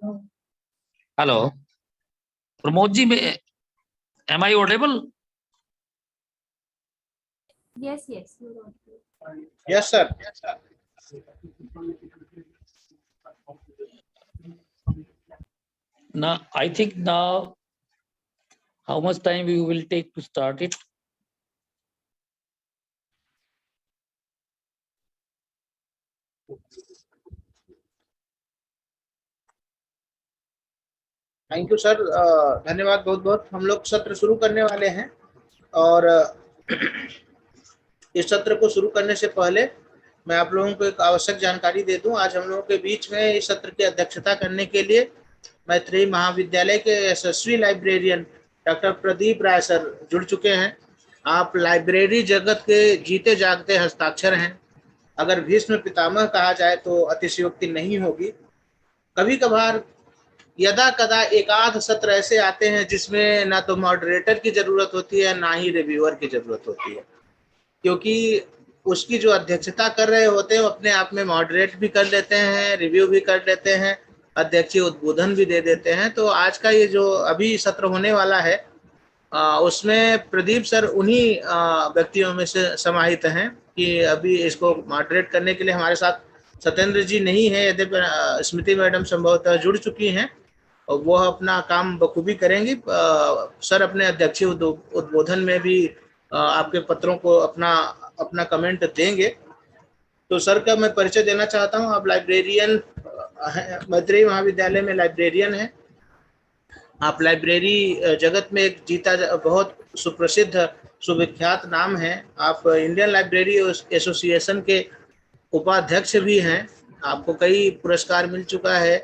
Hello Pramod ji, में am I audible? Yes, yes, you're audible. Yes, sir. Now I think now how much time we will take to start it? Thank you sir, धन्यवाद बहुत बहुत। हम लोग सत्र शुरू करने वाले हैं और इस सत्र को शुरू करने से पहले मैं आप लोगों को एक आवश्यक जानकारी दे दूं। आज हम लोगों के बीच में इस सत्र की अध्यक्षता करने के लिए मैत्री महाविद्यालय के यशस्वी लाइब्रेरियन डॉक्टर प्रदीप राय सर जुड़ चुके हैं। आप लाइब्रेरी जगत के जीते जागते हस्ताक्षर हैं। अगर भीष्म पितामह कहा जाए तो अतिशयोक्ति नहीं होगी। कभी कभार यदा कदा एकाध सत्र ऐसे आते हैं जिसमें ना तो मॉडरेटर की जरूरत होती है ना ही रिव्यूअर की जरूरत होती है, क्योंकि उसकी जो अध्यक्षता कर रहे होते हैं वो अपने आप में मॉडरेट भी कर लेते हैं, रिव्यू भी कर लेते हैं, अध्यक्षीय उद्बोधन भी दे देते हैं। तो आज का ये जो अभी सत्र होने वाला है उसमें प्रदीप सर उन्हीं व्यक्तियों में से समाहित हैं कि अभी इसको मॉडरेट करने के लिए हमारे साथ सत्येंद्र जी नहीं है, यद्यपि स्मृति मैडम संभवतः जुड़ चुकी हैं और वो अपना काम बखूबी करेंगी। सर अपने अध्यक्षीय उद्बोधन में भी आपके पत्रों को अपना कमेंट देंगे। तो सर का मैं परिचय देना चाहता हूं। आप लाइब्रेरियन मैत्री महाविद्यालय में लाइब्रेरियन हैं। आप लाइब्रेरी जगत में एक जीता बहुत सुप्रसिद्ध सुविख्यात नाम है। आप इंडियन लाइब्रेरी एसोसिएशन के उपाध्यक्ष भी हैं। आपको कई पुरस्कार मिल चुका है।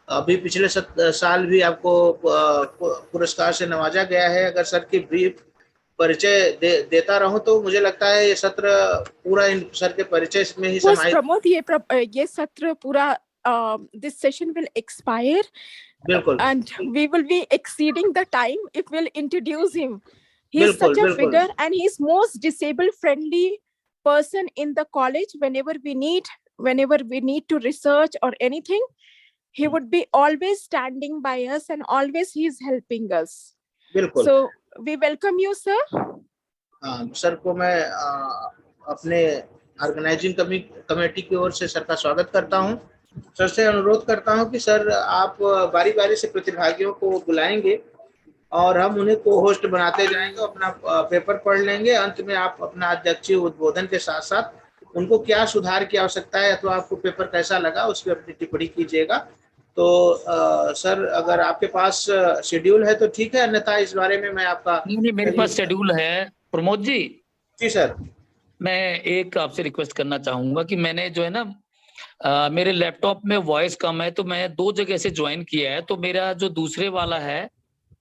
अभी पिछले साल भी आपको पुरस्कार से नवाजा गया है। अगर सर की ब्रीफ परिचय देता रहूं तो मुझे लगता है ये सत्र पूरा इन सर के परिचय में ही समाहित। प्रमोद, ये सत्र पूरा this session will expire. बिल्कुल। And we will be exceeding the time if we'll introduce him. He's such a figure and he's most disabled friendly person in the college. Whenever we need to research or anything, he would be always standing by us and always he's helping us. बिल्कुल। So we welcome you, sir. Sir को मैं अपने organising committee की ओर से sir का स्वागत करता हूं। सर से अनुरोध करता हूं कि सर आप बारी बारी से प्रतिभागियों को बुलाएंगे और हम उन्हें को होस्ट बनाते जाएंगे, अपना पेपर पढ़ लेंगे। अंत में आप अपना अध्यक्षीय उद्बोधन के साथ साथ उनको क्या सुधार की आवश्यकता है अथवा आपको पेपर कैसा लगा उस पर अपनी टिप्पणी कीजिएगा। तो सर अगर आपके पास शेड्यूल है तो ठीक है, अन्यथा इस बारे में मैं आपका नहीं, मेरे पास शेड्यूल है प्रमोद जी। जी सर। मैं एक आपसे रिक्वेस्ट करना चाहूंगा कि मैंने जो है ना मेरे लैपटॉप में वॉइस कम है तो मैं 2 जगह से ज्वाइन किया है। तो मेरा जो दूसरे वाला है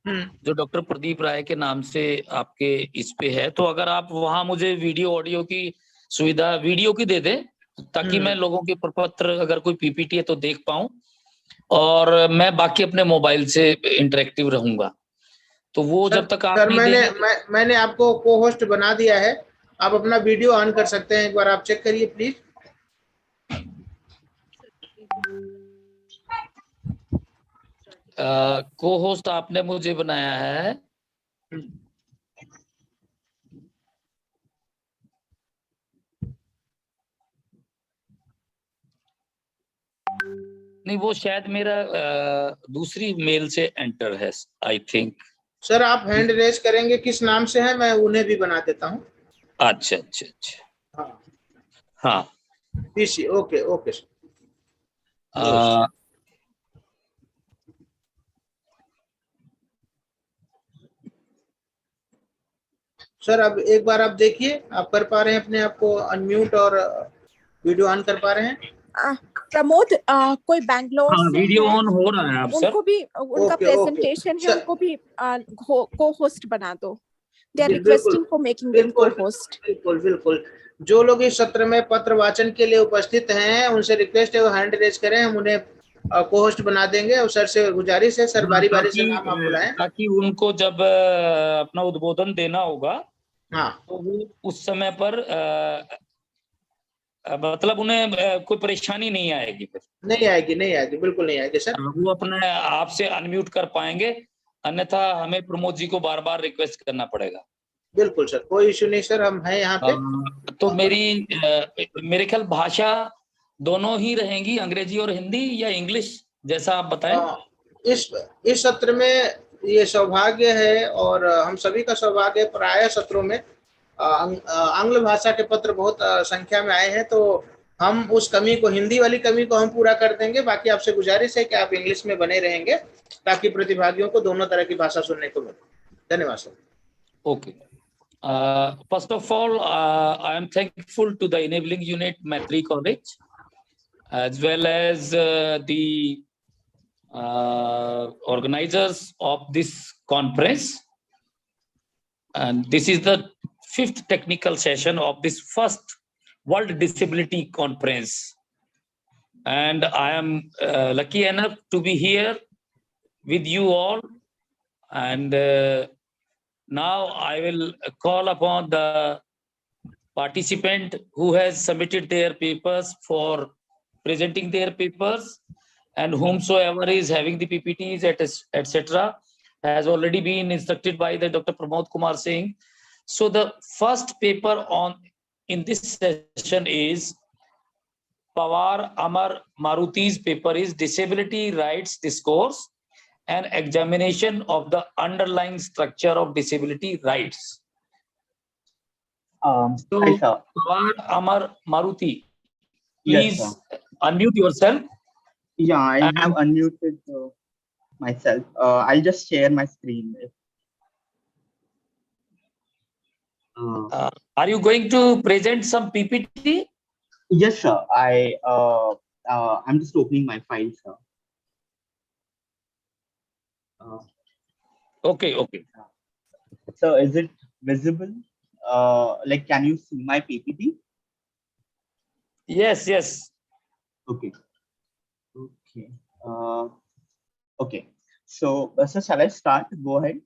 जो डॉक्टर प्रदीप राय के नाम से आपके इस पे है, तो अगर आप वहां मुझे वीडियो ऑडियो की सुविधा वीडियो की दे दें ताकि मैं लोगों के प्रपत्र अगर कोई पीपीटी है तो देख पाऊं और मैं बाकी अपने मोबाइल से इंटरेक्टिव रहूंगा। तो वो जब तक आप मैंने आपको को होस्ट बना दिया है। आप अपना वीडियो ऑन कर सकते हैं, एक बार आप चेक करिए प्लीज। को होस्ट आपने मुझे बनाया है। नहीं, वो शायद मेरा दूसरी मेल से एंटर है आई थिंक। सर आप हैंड रेज करेंगे किस नाम से है, मैं उन्हें भी बना देता हूँ। अच्छा अच्छा अच्छा। हाँ पीसी। ओके ओके सर अब एक बार आप देखिए, आप कर पा रहे हैं अपने आप को अनम्यूट और वीडियो ऑन कर पा रहे हैं? प्रमोद, कोई बैंगलोर से वीडियो ऑन हो रहा है आप सर? उनको भी उनका प्रेजेंटेशन है, उनको भी को होस्ट बना दो। They are requesting for making them co-host. बिल्कुल। जो लोग इस सत्र में पत्र वाचन के लिए उपस्थित हैं उनसे रिक्वेस्ट है वो हैंड रेज करें, हम उन्हें को-होस्ट बना देंगे। और सर से गुजारिश है सर बारी बारी से नाम आप बुलाएं ताकि उनको जब अपना उद्बोधन देना होगा तो वो उस समय पर मतलब उन्हें कोई परेशानी नहीं आएगी फिर? नहीं आएगी, नहीं आएगी, बिल्कुल नहीं आएगी सर। वो अपने आप से अनम्यूट कर पाएंगे, अन्यथा हमें प्रमोद जी को बार बार रिक्वेस्ट करना पड़ेगा। बिल्कुल सर, कोई इश्यू नहीं सर, हम हैं यहाँ पे। तो मेरे ख्याल भाषा दोनों ही रहेंगी, अंग्रेजी और हिंदी या इंग्लिश, जैसा आप बताएं। इस सत्र में ये सौभाग्य है और हम सभी का सौभाग्य है, प्राय सत्रों में आंग्ल भाषा के पत्र बहुत संख्या में आए हैं, तो हम उस कमी को, हिंदी वाली कमी को हम पूरा कर देंगे। बाकी आपसे गुजारिश है कि आप इंग्लिश में बने रहेंगे ताकि प्रतिभागियों को दोनों तरह की भाषा सुनने को मिले। धन्यवाद sir. Okay, first of all, I am thankful to the enabling unit Maitri College as well as the organizers of this conference, and this is the 5th technical session of this first World Disability Conference, and I am lucky enough to be here with you all. And now I will call upon the participant who has submitted their papers for presenting their papers, and whomsoever is having the PPTs etc. has already been instructed by the Dr. Pramod Kumar Singh. So the first paper in this session is Pawar Amar Maruti's paper is Disability Rights Discourse, an examination of the underlying structure of disability rights. So, Pawar Amar Maruti, please unmute yourself. Yeah, I have unmuted myself. I'll just share my screen. Are you going to present some PPT? Yes, sir. I'm just opening my file, sir. Okay. So is it visible? Like, can you see my PPT? Yes. Okay. Okay. So shall I start? Go ahead.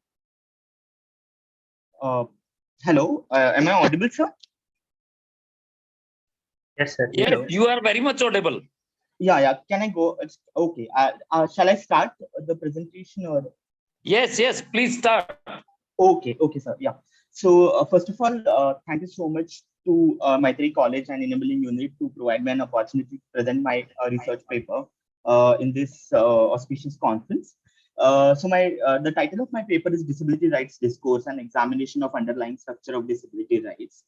Hello. Am I audible, sir? Yes, sir. Yes, hello. You are very much audible. Yeah. Can I go? Okay. Shall I start the presentation or? Yes. Please start. Okay, sir. Yeah. So first of all, thank you so much to Maitri College and Enabling Unit to provide me an opportunity to present my research paper in this auspicious conference. So the title of my paper is Disability Rights Discourse, an examination of underlying structure of disability rights.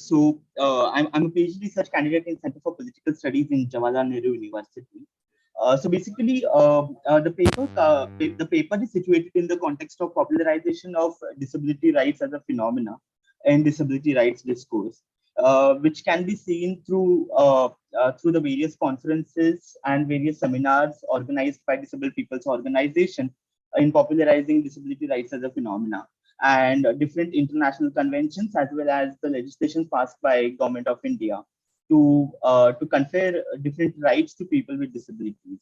So I'm a PhD research candidate in Center for Political Studies in Jawaharlal Nehru University. So basically, the paper is situated in the context of popularization of disability rights as a phenomena and disability rights discourse, which can be seen through the various conferences and various seminars organized by Disabled People's Organization in popularizing disability rights as a phenomena, and different international conventions as well as the legislation passed by Government of India to confer different rights to people with disabilities.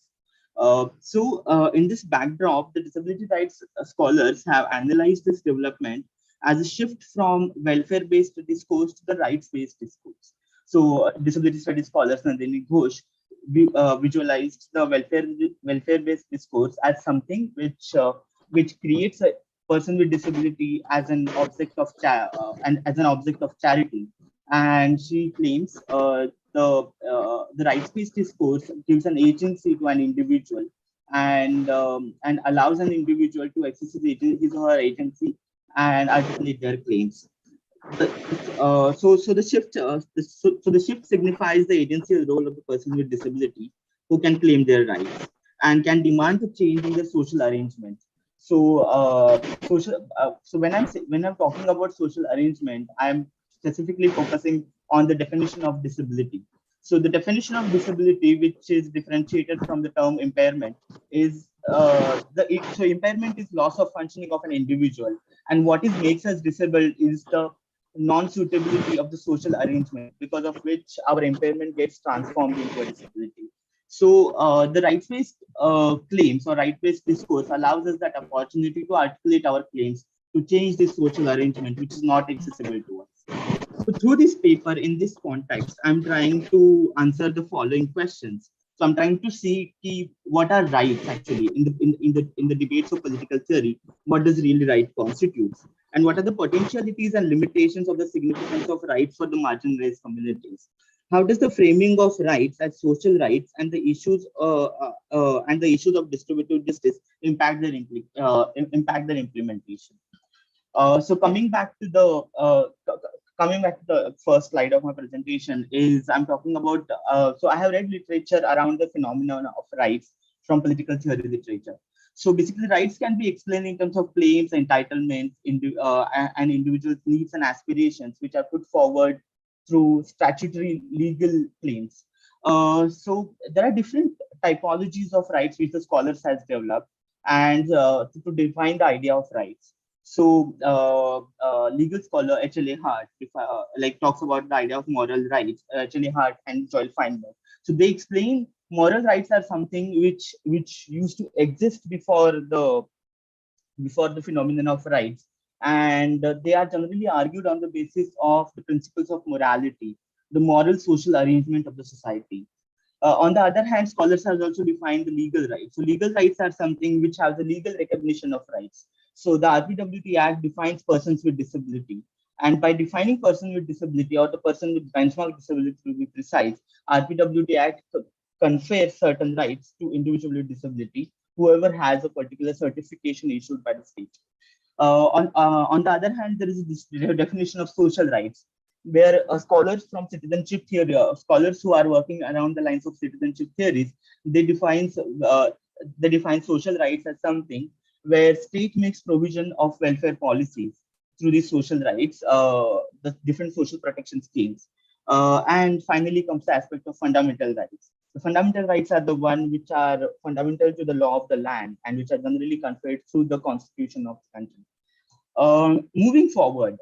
So in this backdrop, the disability rights scholars have analyzed this development as a shift from welfare-based discourse to the rights-based discourse. So disability studies scholars Nandini Ghosh visualized the welfare-based discourse as something which creates a person with disability as an object of charity. And she claims the rights-based discourse gives an agency to an individual and allows an individual to access his or her agency and articulate their claims. So the shift signifies the agency role of the person with disability who can claim their rights and can demand a change in the social arrangement. So when I'm talking about social arrangement, I'm specifically focusing on the definition of disability. So the definition of disability, which is differentiated from the term impairment, is so impairment is loss of functioning of an individual, and what makes us disabled is the non-suitability of the social arrangement, because of which our impairment gets transformed into a disability. So the rights-based claims or right-based discourse allows us that opportunity to articulate our claims to change this social arrangement, which is not accessible to us. So through this paper, in this context, I'm trying to answer the following questions. So I'm trying to see what are rights actually in the debates of political theory. What does really right constitutes, and what are the potentialities and limitations of the significance of rights for the marginalized communities? How does the framing of rights as social rights and the issues of distributive justice impact their implementation? So coming back to the first slide of my presentation is I'm talking about, so I have read literature around the phenomenon of rights from political theory literature. So basically rights can be explained in terms of claims, entitlements, and individuals' needs and aspirations, which are put forward through statutory legal claims. So there are different typologies of rights which the scholars has developed and to define the idea of rights. So legal scholar H.L.A. Hart talks about the idea of moral rights. H.L.A. Hart and Joel Feinberg. So they explain moral rights are something which used to exist before the phenomenon of rights, and they are generally argued on the basis of the principles of morality, the moral social arrangement of the society. On the other hand, scholars have also defined the legal rights. So legal rights are something which has a legal recognition of rights. So the RPWT Act defines persons with disability. And by defining person with disability, or the person with benchmark disability to be precise, RPWT Act confers certain rights to individual with disability, whoever has a particular certification issued by the state. On the other hand, there is this definition of social rights, where scholars from citizenship theory, scholars who are working around the lines of citizenship theories, they define social rights as something where state makes provision of welfare policies through these social rights, the different social protection schemes. And finally comes the aspect of fundamental rights. The fundamental rights are the one which are fundamental to the law of the land and which are generally conferred through the constitution of the country. Moving forward,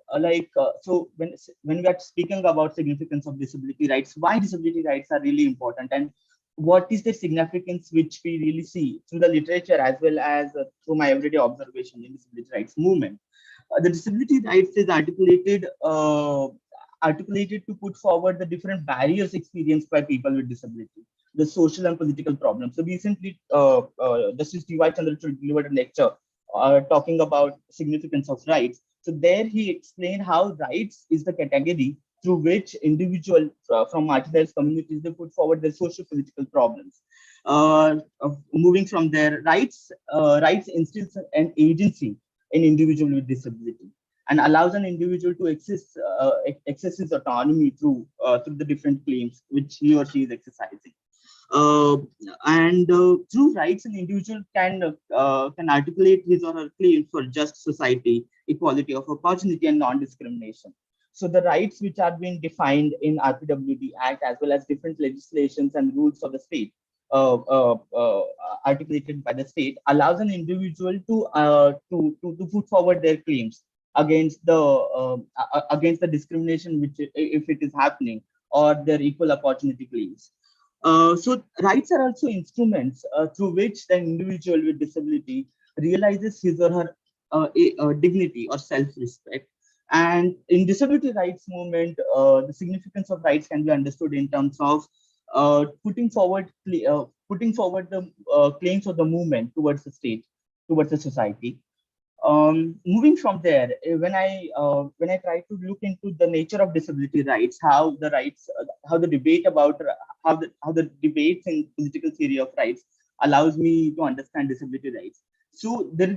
so when we are speaking about significance of disability rights, why disability rights are really important, and what is the significance which we really see through the literature as well as through my everyday observation in disability rights movement. The disability rights is articulated to put forward the different barriers experienced by people with disability, the social and political problems. So recently, Justice D.Y. Chandrachud delivered a lecture talking about significance of rights. So there he explained how rights is the category through which individuals from marginalized communities, they put forward their social political problems. Moving from there, rights instills an agency in individual with disability and allows an individual to access his autonomy through the different claims which he or she is exercising. Through rights, an individual can articulate his or her claims for just society, equality of opportunity, and non-discrimination. So the rights which are being defined in RPWD Act as well as different legislations and rules of the state, articulated by the state, allows an individual to put forward their claims against the discrimination which, if it is happening, or their equal opportunity claims. So rights are also instruments through which the individual with disability realizes his or her dignity or self-respect. And in disability rights movement, the significance of rights can be understood in terms of putting forward the claims of the movement towards the state, towards the society. Moving from there, when I try to look into the nature of disability rights, how the debate about how the debates in political theory of rights allows me to understand disability rights. So there is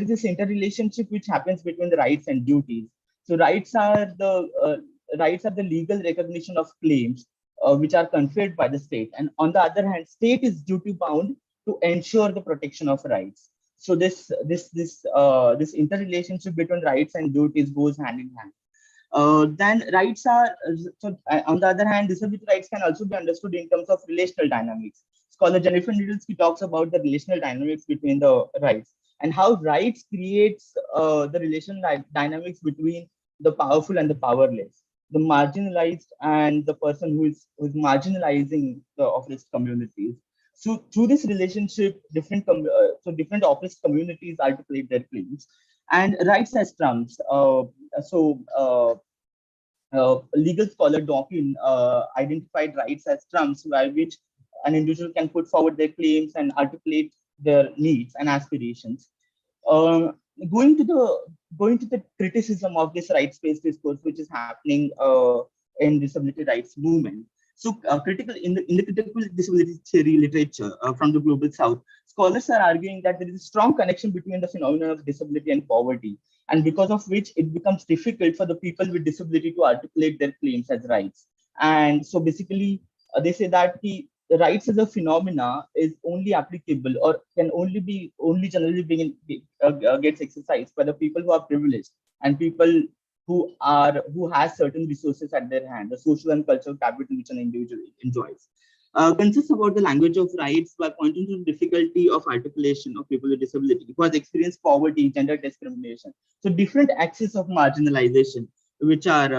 this interrelationship which happens between the rights and duties. So rights are the legal recognition of claims which are conferred by the state, and on the other hand, state is duty bound to ensure the protection of rights. So this interrelationship between rights and duties goes hand in hand. Then rights are, on the other hand, disability rights can also be understood in terms of relational dynamics. Scholar Jennifer Needlesky talks about the relational dynamics between the rights and how rights creates the relational dynamics between the powerful and the powerless, the marginalized and the person who is marginalizing the oppressed communities. So through this relationship, different oppressed communities articulate their claims. And rights as terms. Legal scholar Dawkins identified rights as terms by which an individual can put forward their claims and articulate their needs and aspirations. Uh, going to the criticism of this rights-based discourse, which is happening in disability rights movement. So, critical in the critical disability theory literature from the global south, scholars are arguing that there is a strong connection between the phenomenon of disability and poverty, and because of which it becomes difficult for the people with disability to articulate their claims as rights. And so, basically, they say that the rights as a phenomena is only applicable or can only generally gets exercised by the people who are privileged and people who has certain resources at their hand, the social and cultural capital which an individual enjoys. Consists about the language of rights by pointing to the difficulty of articulation of people with disability who has experienced poverty, gender discrimination. So different axes of marginalization which are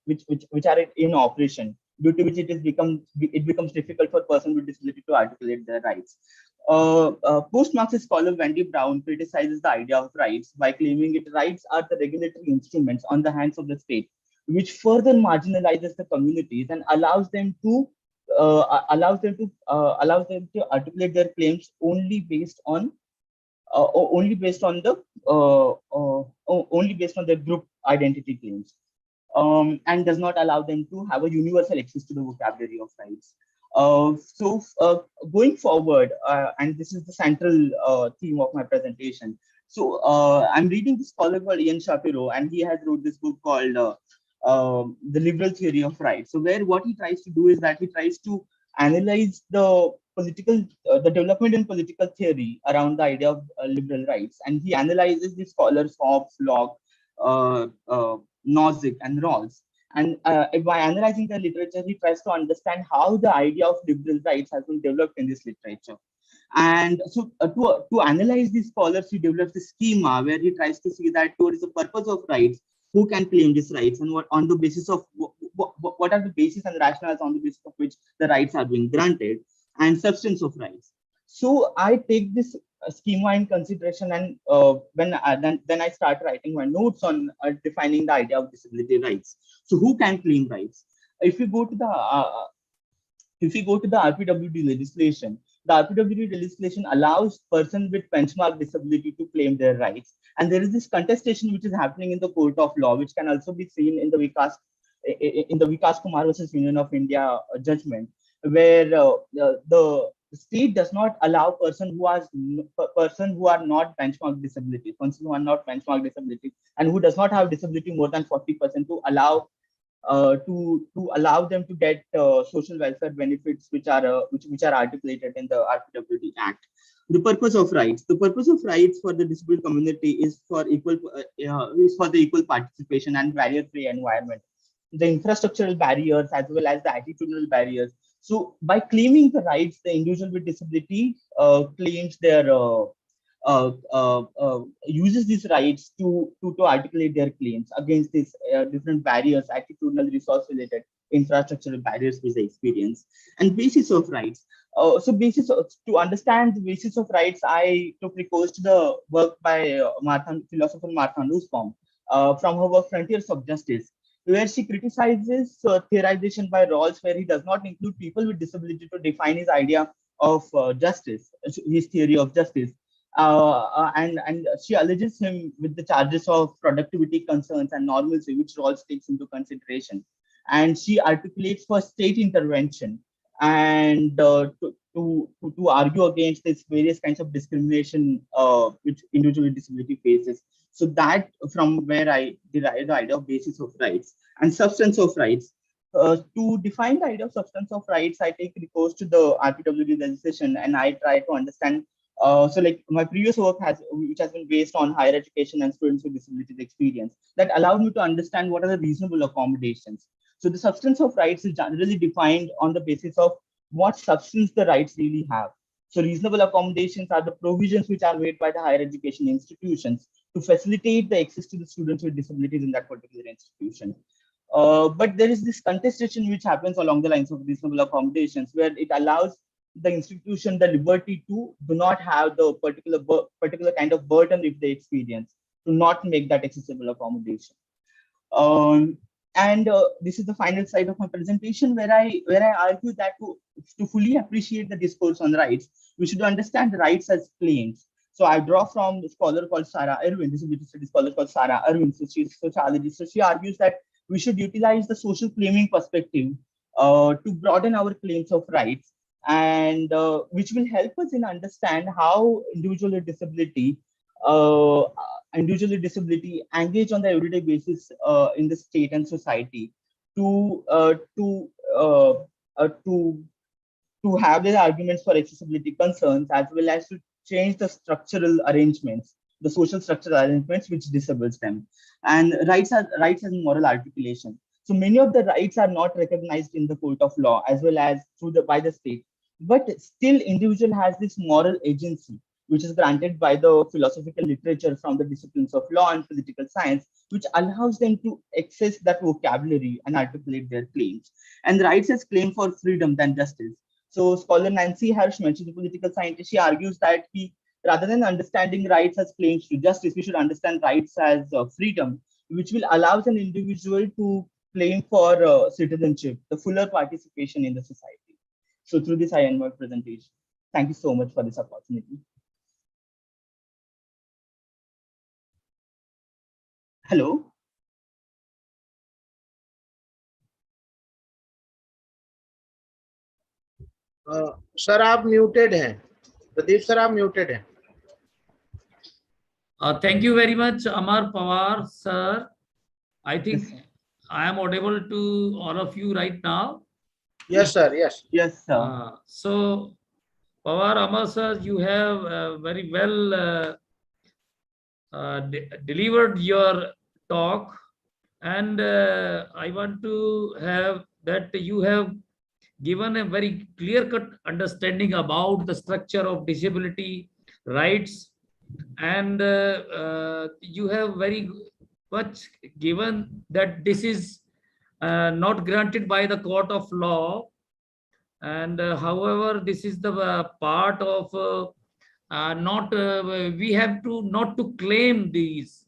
which are in operation, due to which it becomes difficult for a person with disability to articulate their rights. Post-Marxist scholar Wendy Brown criticizes the idea of rights by claiming it rights are the regulatory instruments on the hands of the state, which further marginalizes the communities and allows them to articulate their claims only based on their group identity claims, and does not allow them to have a universal access to the vocabulary of rights. Going forward, and this is the central theme of my presentation. So I'm reading this scholar called Ian Shapiro, and he has wrote this book called The Liberal Theory of Rights. So where what he tries to do is that he tries to analyze the development in political theory around the idea of liberal rights, and he analyzes the scholars Hobbes, Locke, Nozick, and Rawls. And by analyzing the literature, he tries to understand how the idea of liberal rights has been developed in this literature. And so to analyze these scholars, he develops a schema where he tries to see that what is the purpose of rights, who can claim these rights, and what on the basis of what are the basis and rationales on the basis of which the rights are being granted, and substance of rights. So I take this schema in consideration, and then I start writing my notes on defining the idea of disability rights. So who can claim rights? If you go to the RPWD legislation, the RPWD legislation allows persons with benchmark disability to claim their rights. And there is this contestation which is happening in the court of law, which can also be seen in the Vikas Kumar versus Union of India judgment, where the state does not allow persons who are not benchmark disability, and who does not have disability more than 40% to allow them to get social welfare benefits which are articulated in the RPWD Act. The purpose of rights. The purpose of rights for the disabled community is for the equal participation and barrier-free environment. The infrastructural barriers as well as the attitudinal barriers. So by claiming the rights, the individual with disability claims their uses these rights to articulate their claims against these different barriers, attitudinal, resource-related infrastructural barriers which they experience. And basis of rights. To understand the basis of rights, I took recourse to the work by philosopher Martha Nussbaum from her work Frontiers of Justice, where she criticizes theorization by Rawls, where he does not include people with disability to define his idea of justice, his theory of justice. And she alleges him with the charges of productivity concerns and normalcy, which Rawls takes into consideration. And she articulates for state intervention and to argue against this various kinds of discrimination which individual with disability faces. So that from where I derived the idea of basis of rights and substance of rights. To define the idea of substance of rights, I take recourse to the RPWD legislation and I try to understand. So like my previous work which has been based on higher education and students with disabilities experience, that allowed me to understand what are the reasonable accommodations. So the substance of rights is generally defined on the basis of what substance the rights really have. So reasonable accommodations are the provisions which are made by the higher education institutions to facilitate the access to the students with disabilities in that particular institution. But there is this contestation which happens along the lines of reasonable accommodations, where it allows the institution the liberty to do not have the particular kind of burden if they experience, to not make that accessible accommodation. And this is the final slide of my presentation, where I argue that to fully appreciate the discourse on rights, we should understand rights as claims. So I draw from a scholar called Sarah Irwin, disability studies scholar called Sarah Irwin. So she's a sociologist. So she argues that we should utilize the social claiming perspective to broaden our claims of rights, and which will help us in understand how individual disability engage on the everyday basis in the state and society to have their arguments for accessibility concerns, as well as to change the structural arrangements, the social structural arrangements which disables them. And rights as moral articulation. So many of the rights are not recognized in the court of law as well as by the state, but still individual has this moral agency, which is granted by the philosophical literature from the disciplines of law and political science, which allows them to access that vocabulary and articulate their claims. And rights as claim for freedom than justice. So scholar Nancy Hirschman, she's a political scientist, she argues that rather than understanding rights as claims to justice, we should understand rights as freedom, which will allow an individual to claim for citizenship, the fuller participation in the society. So through this, I end my presentation. Thank you so much for this opportunity. Hello. Sir आप muted हैं, Pradeep sir आप muted हैं. Thank you very much, Amar Pawar sir. I think I am audible to all of you right now. Yes sir, yes sir. So Pawar, Amar sir, you have very well delivered your talk, and I want to have that you have given a very clear-cut understanding about the structure of disability rights, and you have very much given that this is not granted by the court of law, and however this is the part of we have to not to claim these,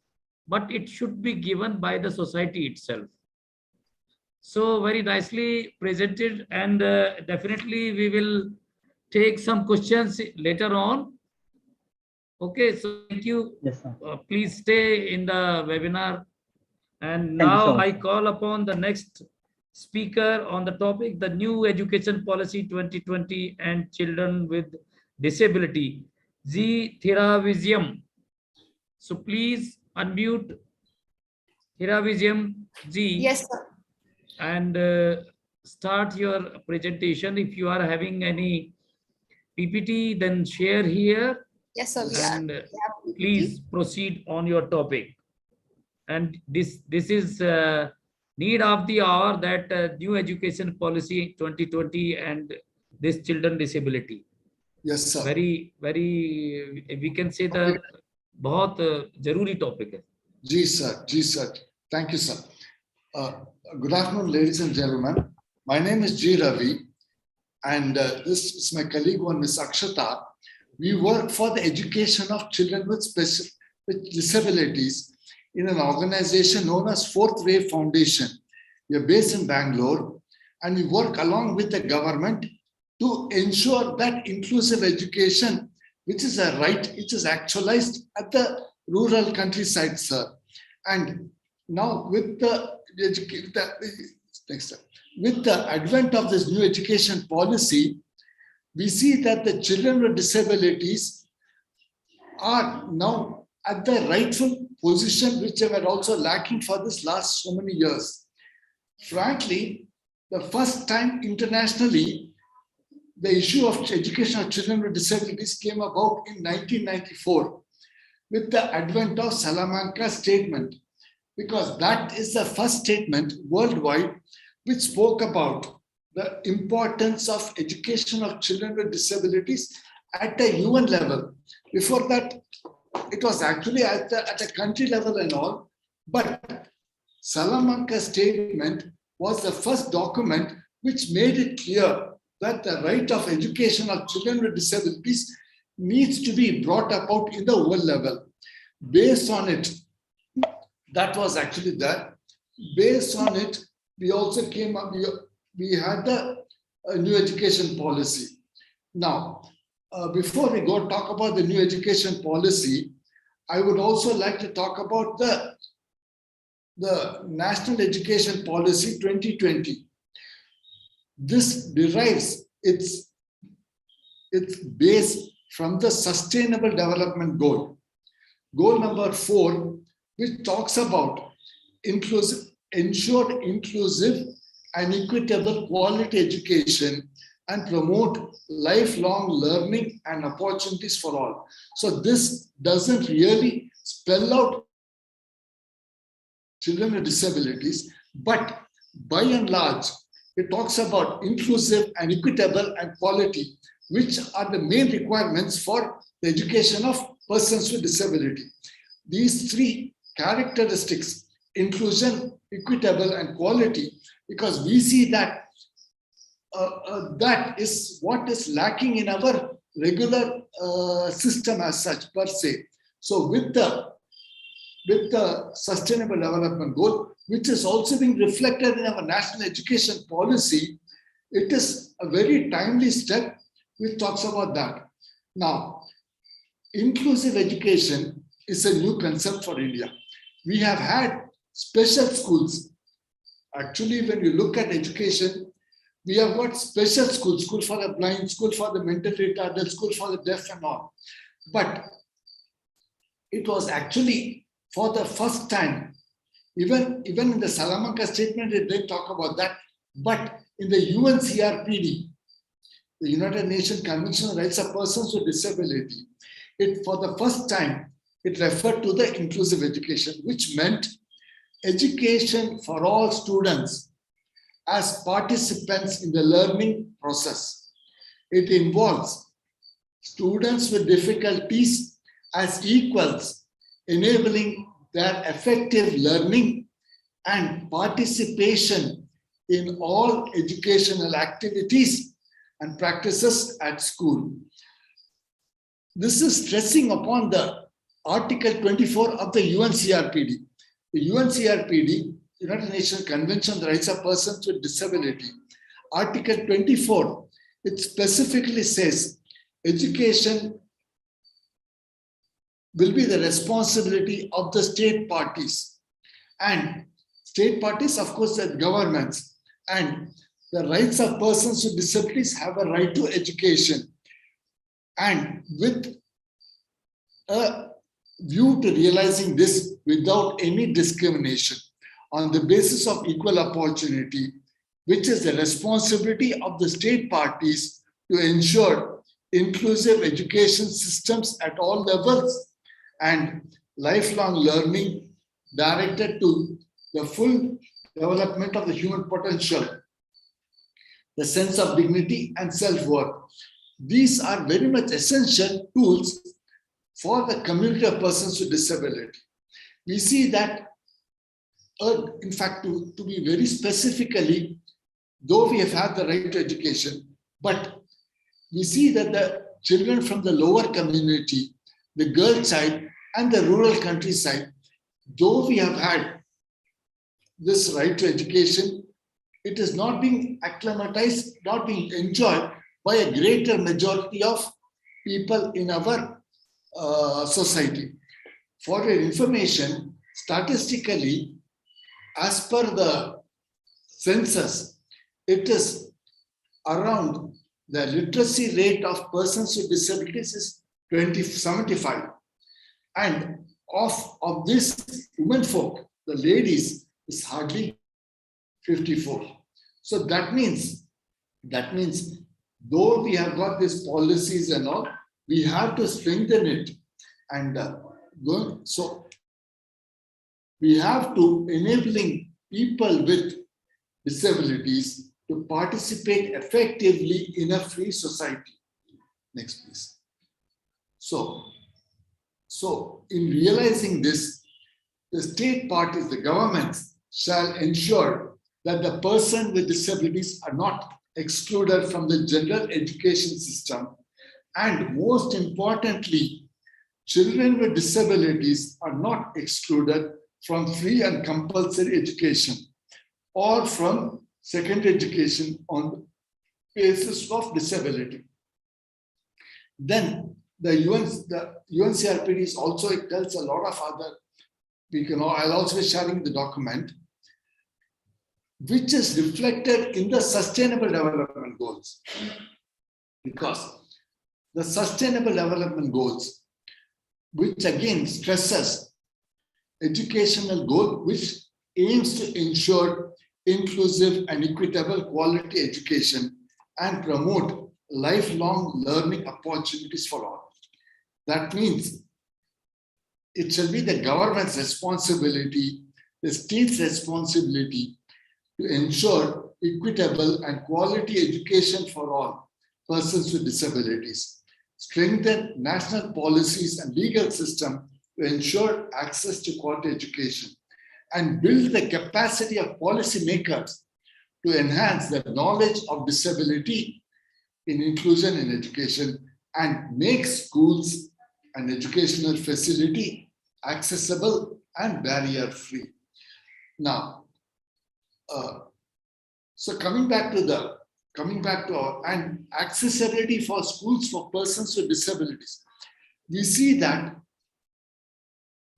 but it should be given by the society itself. So very nicely presented, and definitely we will take some questions later on. Okay, so thank you. Yes, sir. Please stay in the webinar. And now I call upon the next speaker on the topic, the new education policy 2020 and children with disability, Z. Thiravism. So please unmute Thiravism Z. Yes, sir. And start your presentation. If you are having any PPT, then share here. Yes, sir. And please proceed on your topic. And this is need of the hour, that new education policy 2020 and this children disability. Yes, sir. Very we can say the बहुत जरूरी topic है. जी sir. Thank you, sir. Good afternoon, ladies and gentlemen. My name is G. Ravi, and this is my colleague, one Ms. Akshata. We work for the education of children with disabilities in an organization known as Fourth Wave Foundation. We are based in Bangalore, and we work along with the government to ensure that inclusive education, which is a right, which is actualized at the rural countryside, sir. And now with the advent of this new education policy, we see that the children with disabilities are now at the rightful position, which they were also lacking for this last so many years. Frankly, the first time internationally, the issue of education of children with disabilities came about in 1994 with the advent of Salamanca Statement, because that is the first statement worldwide which spoke about the importance of education of children with disabilities at a UN level. Before that, it was actually at a country level and all, but Salamanca Statement was the first document which made it clear that the right of education of children with disabilities needs to be brought about in the world level. Based on it, that was actually there. Based on it, we also came up, we had the new education policy. Now, before we go talk about the new education policy, I would also like to talk about the National Education Policy 2020. This derives its base from the Sustainable Development Goal. Goal number 4, which talks about ensure inclusive and equitable quality education and promote lifelong learning and opportunities for all. So this doesn't really spell out children with disabilities, but by and large, it talks about inclusive and equitable and quality, which are the main requirements for the education of persons with disability. These 3 characteristics, inclusion, equitable, and quality, because we see that that is what is lacking in our regular system as such per se. So with the Sustainable Development Goal, which is also being reflected in our National Education Policy, it is a very timely step which talks about that. Now, inclusive education is a new concept for India. We have had special schools. Actually, when you look at education, we have got special schools, school for the blind, school for the mentally retarded, school for the deaf and all. But it was actually for the first time, even in the Salamanca statement, it did talk about that, but in the UNCRPD, the United Nations Convention on the Rights of Persons with Disability, it for the first time, it referred to the inclusive education, which meant education for all students as participants in the learning process. It involves students with difficulties as equals, enabling their effective learning and participation in all educational activities and practices at school. This is stressing upon the Article 24 of the UNCRPD. The UNCRPD, United Nations Convention on the Rights of Persons with Disability, Article 24, it specifically says education will be the responsibility of the state parties. And state parties, of course, the governments. And the rights of persons with disabilities have a right to education. And with a view to realizing this without any discrimination on the basis of equal opportunity, which is the responsibility of the state parties to ensure inclusive education systems at all levels and lifelong learning directed to the full development of the human potential, the sense of dignity and self-worth. These are very much essential tools for the community of persons with disability. We see that, in fact, to be very specifically, though we have had the right to education, but we see that the children from the lower community, the girl child and the rural countryside, though we have had this right to education, it is not being acclimatized, not being enjoyed by a greater majority of people in our society. For your information, statistically, as per the census, it is around the literacy rate of persons with disabilities is 75. And of this women folk, the ladies, is hardly 54. So that means though we have got these policies and all, we have to strengthen it and so we have to enabling people with disabilities to participate effectively in a free society. Next, please. So in realizing this, the state parties, the governments shall ensure that the person with disabilities are not excluded from the general education system. And most importantly, children with disabilities are not excluded from free and compulsory education or from secondary education on the basis of disability. Then the UNCRPD is also, it tells a lot of other, I'll also be sharing the document, which is reflected in the Sustainable Development Goals. Because the Sustainable Development Goals, which again stresses educational goal, which aims to ensure inclusive and equitable quality education and promote lifelong learning opportunities for all. That means it shall be the government's responsibility, the state's responsibility to ensure equitable and quality education for all persons with disabilities, strengthen national policies and legal system to ensure access to quality education, and build the capacity of policymakers to enhance the knowledge of disability in inclusion in education and make schools and educational facility accessible and barrier-free. Now, so coming back to and accessibility for schools for persons with disabilities, we see that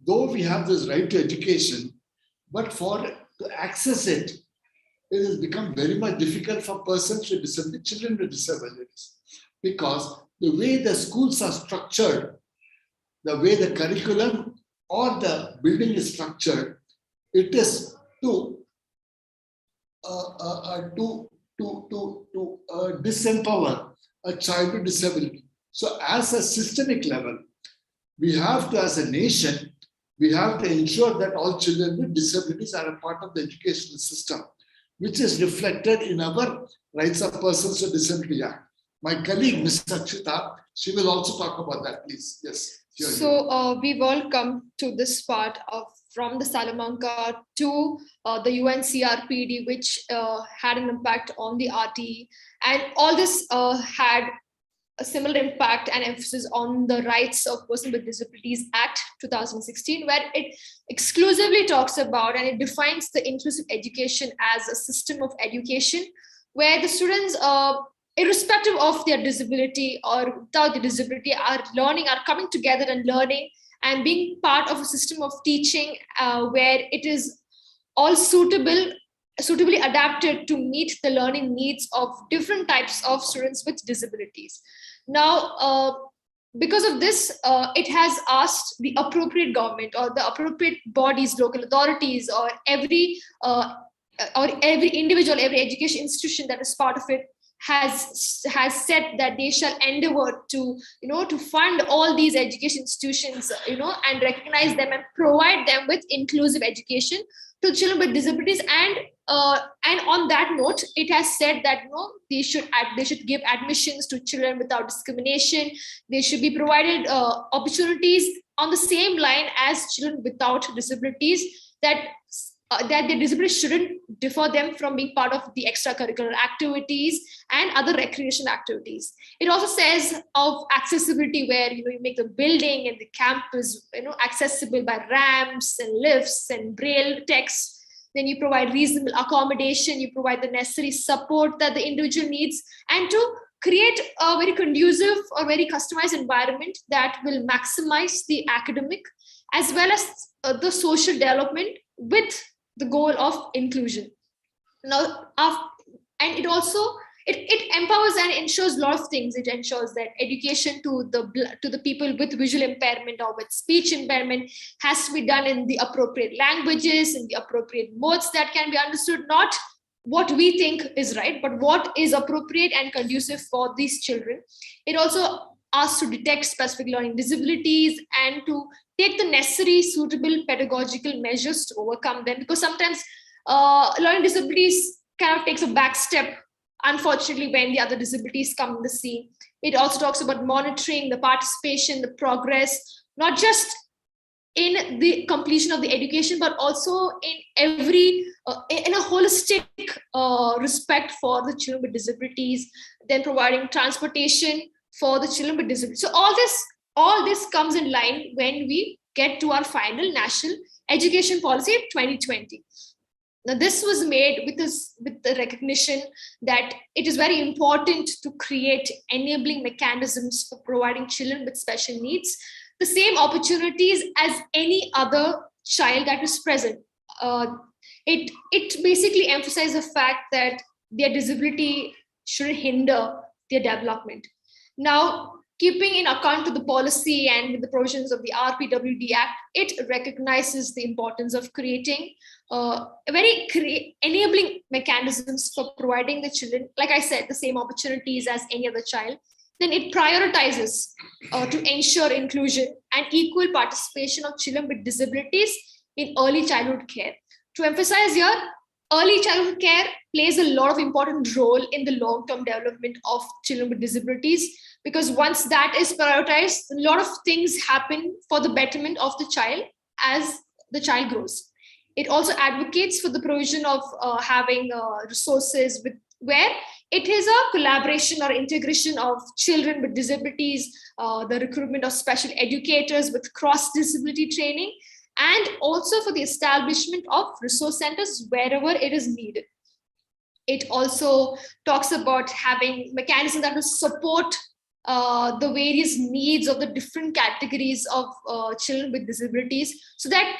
though we have this right to education, but to access it, it has become very much difficult for persons with disabilities, children with disabilities, because the way the schools are structured, the way the curriculum or the building is structured, it is to disempower a child with disability. So as a systemic level, we have to, as a nation, we have to ensure that all children with disabilities are a part of the educational system, which is reflected in our Rights of Persons with Disability Act. My colleague, Ms. Akshita, she will also talk about that, please. Yes. So we've all come to this part of from the Salamanca to the UNCRPD, which had an impact on the RTE, and all this had a similar impact and emphasis on the Rights of Persons with Disabilities Act 2016, where it exclusively talks about and it defines the inclusive education as a system of education where the students, irrespective of their disability or without the disability, are coming together and learning and being part of a system of teaching where it is all suitably adapted to meet the learning needs of different types of students with disabilities. Now, because of this, it has asked the appropriate government or the appropriate bodies, local authorities, or every individual, every education institution that is part of it has said that they shall endeavor to fund all these education institutions, and recognize them and provide them with inclusive education to children with disabilities. And on that note, it has said that they should give admissions to children without discrimination. They should be provided opportunities on the same line as children without disabilities, that their disability shouldn't defer them from being part of the extracurricular activities and other recreation activities. It also says of accessibility, where you make the building and the campus accessible by ramps and lifts and braille text. Then you provide reasonable accommodation, you provide the necessary support that the individual needs, and to create a very conducive or very customized environment that will maximize the academic as well as the social development with the goal of inclusion. Now, and it also it empowers and ensures a lot of things. It ensures that education to the people with visual impairment or with speech impairment has to be done in the appropriate languages, in the appropriate modes that can be understood, not what we think is right, but what is appropriate and conducive for these children. It also asks to detect specific learning disabilities and to take the necessary suitable pedagogical measures to overcome them, because sometimes learning disabilities kind of takes a back step, unfortunately, when the other disabilities come in the scene. It also talks about monitoring the participation, the progress, not just in the completion of the education, but also in every in a holistic respect for the children with disabilities, then providing transportation for the children with disabilities. So all this comes in line when we get to our final national education policy of 2020. Now, this was made with the recognition that it is very important to create enabling mechanisms for providing children with special needs the same opportunities as any other child that is present. It basically emphasizes the fact that their disability shouldn't hinder their development. Now, keeping in account to the policy and with the provisions of the RPWD Act, it recognizes the importance of creating enabling mechanisms for providing the children, like I said, the same opportunities as any other child. Then it prioritizes to ensure inclusion and equal participation of children with disabilities in early childhood care. To emphasize here, early childhood care plays a lot of important role in the long-term development of children with disabilities, because once that is prioritized, a lot of things happen for the betterment of the child as the child grows. It also advocates for the provision of having resources where it is a collaboration or integration of children with disabilities, the recruitment of special educators with cross-disability training, and also for the establishment of resource centers wherever it is needed. It also talks about having mechanisms that will support the various needs of the different categories of children with disabilities, so that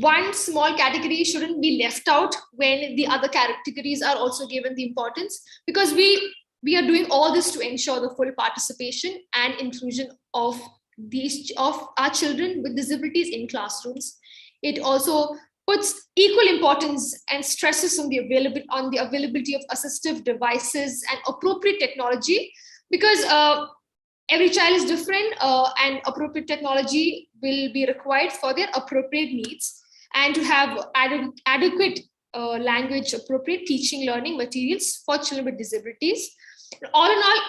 one small category shouldn't be left out when the other categories are also given the importance, because we are doing all this to ensure the full participation and inclusion of our children with disabilities in classrooms. It also puts equal importance and stresses on the availability of assistive devices and appropriate technology, because every child is different and appropriate technology will be required for their appropriate needs, and to have adequate language appropriate teaching learning materials for children with disabilities. All in all,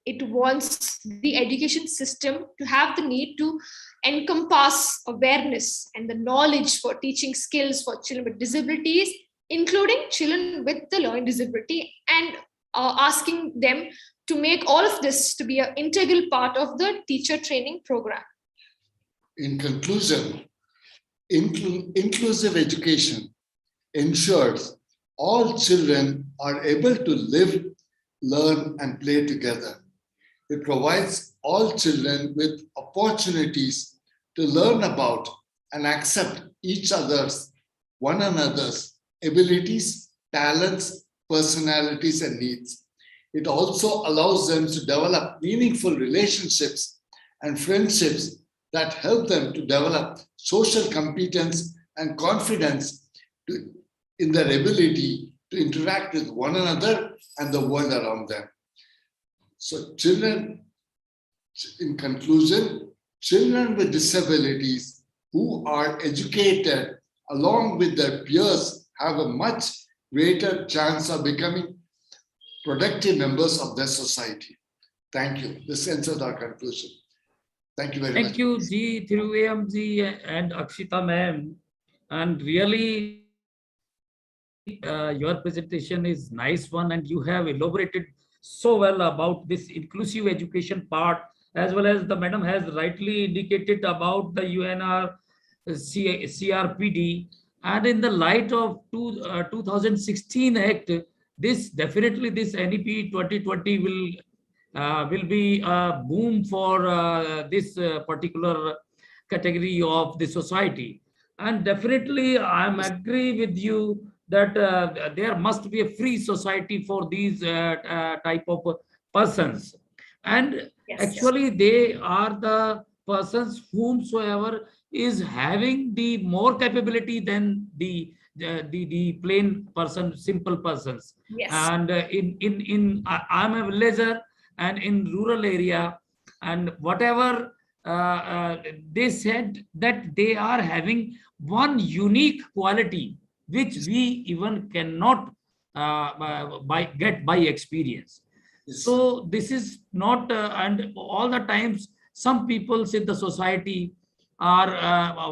it wants the education system to have the need to encompass awareness and the knowledge for teaching skills for children with disabilities, including children with the learning disability, and asking them to make all of this to be an integral part of the teacher training program. In conclusion, inclusive education ensures all children are able to live, learn, and play together. It provides all children with opportunities to learn about and accept one another's abilities, talents, personalities, and needs. It also allows them to develop meaningful relationships and friendships that help them to develop social competence and confidence in their ability to interact with one another and the world around them. So in conclusion, children with disabilities who are educated along with their peers have a much greater chance of becoming productive members of their society. Thank you. This answers our conclusion. Thank you very much. Thank you, Ji, Thiruvayam Ji, and Akshita ma'am. And really, your presentation is nice one, and you have elaborated so well about this inclusive education part, as well as the madam has rightly indicated about the UNR CRPD. And in the light of 2016 Act, this definitely this NEP 2020 will be a boom for this particular category of the society. And definitely I'm agree with you that there must be a free society for these type of persons. And yes, actually they are the persons whomsoever is having the more capability than the plain person, simple persons. Yes. And I'm a villager and in rural area, and whatever they said that they are having one unique quality which we even cannot get by experience. Yes. So this is not and all the times some peoples in the society are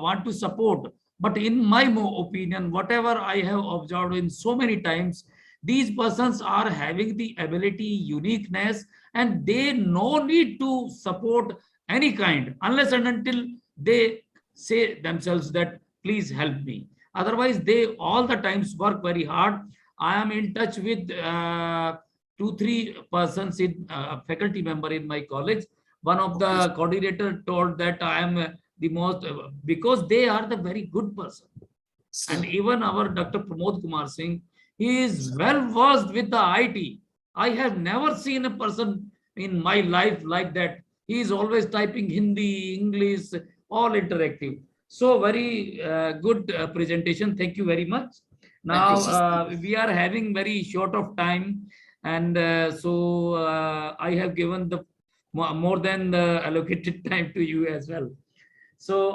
want to support. But in my opinion, whatever I have observed in so many times, these persons are having the ability, uniqueness, and they no need to support any kind unless and until they say themselves that please help me. Otherwise, they all the times work very hard. I am in touch with 2-3 persons in faculty member in my college. One of the coordinator told that I am the most because they are the very good person. And even our Dr. Pramod Kumar Singh, he is well versed with the IT. I have never seen a person in my life like that. He is always typing Hindi, English, all interactive. So very good presentation. Thank you very much. Now we are having very short of time, and so I have given the more than the allocated time to you as well. So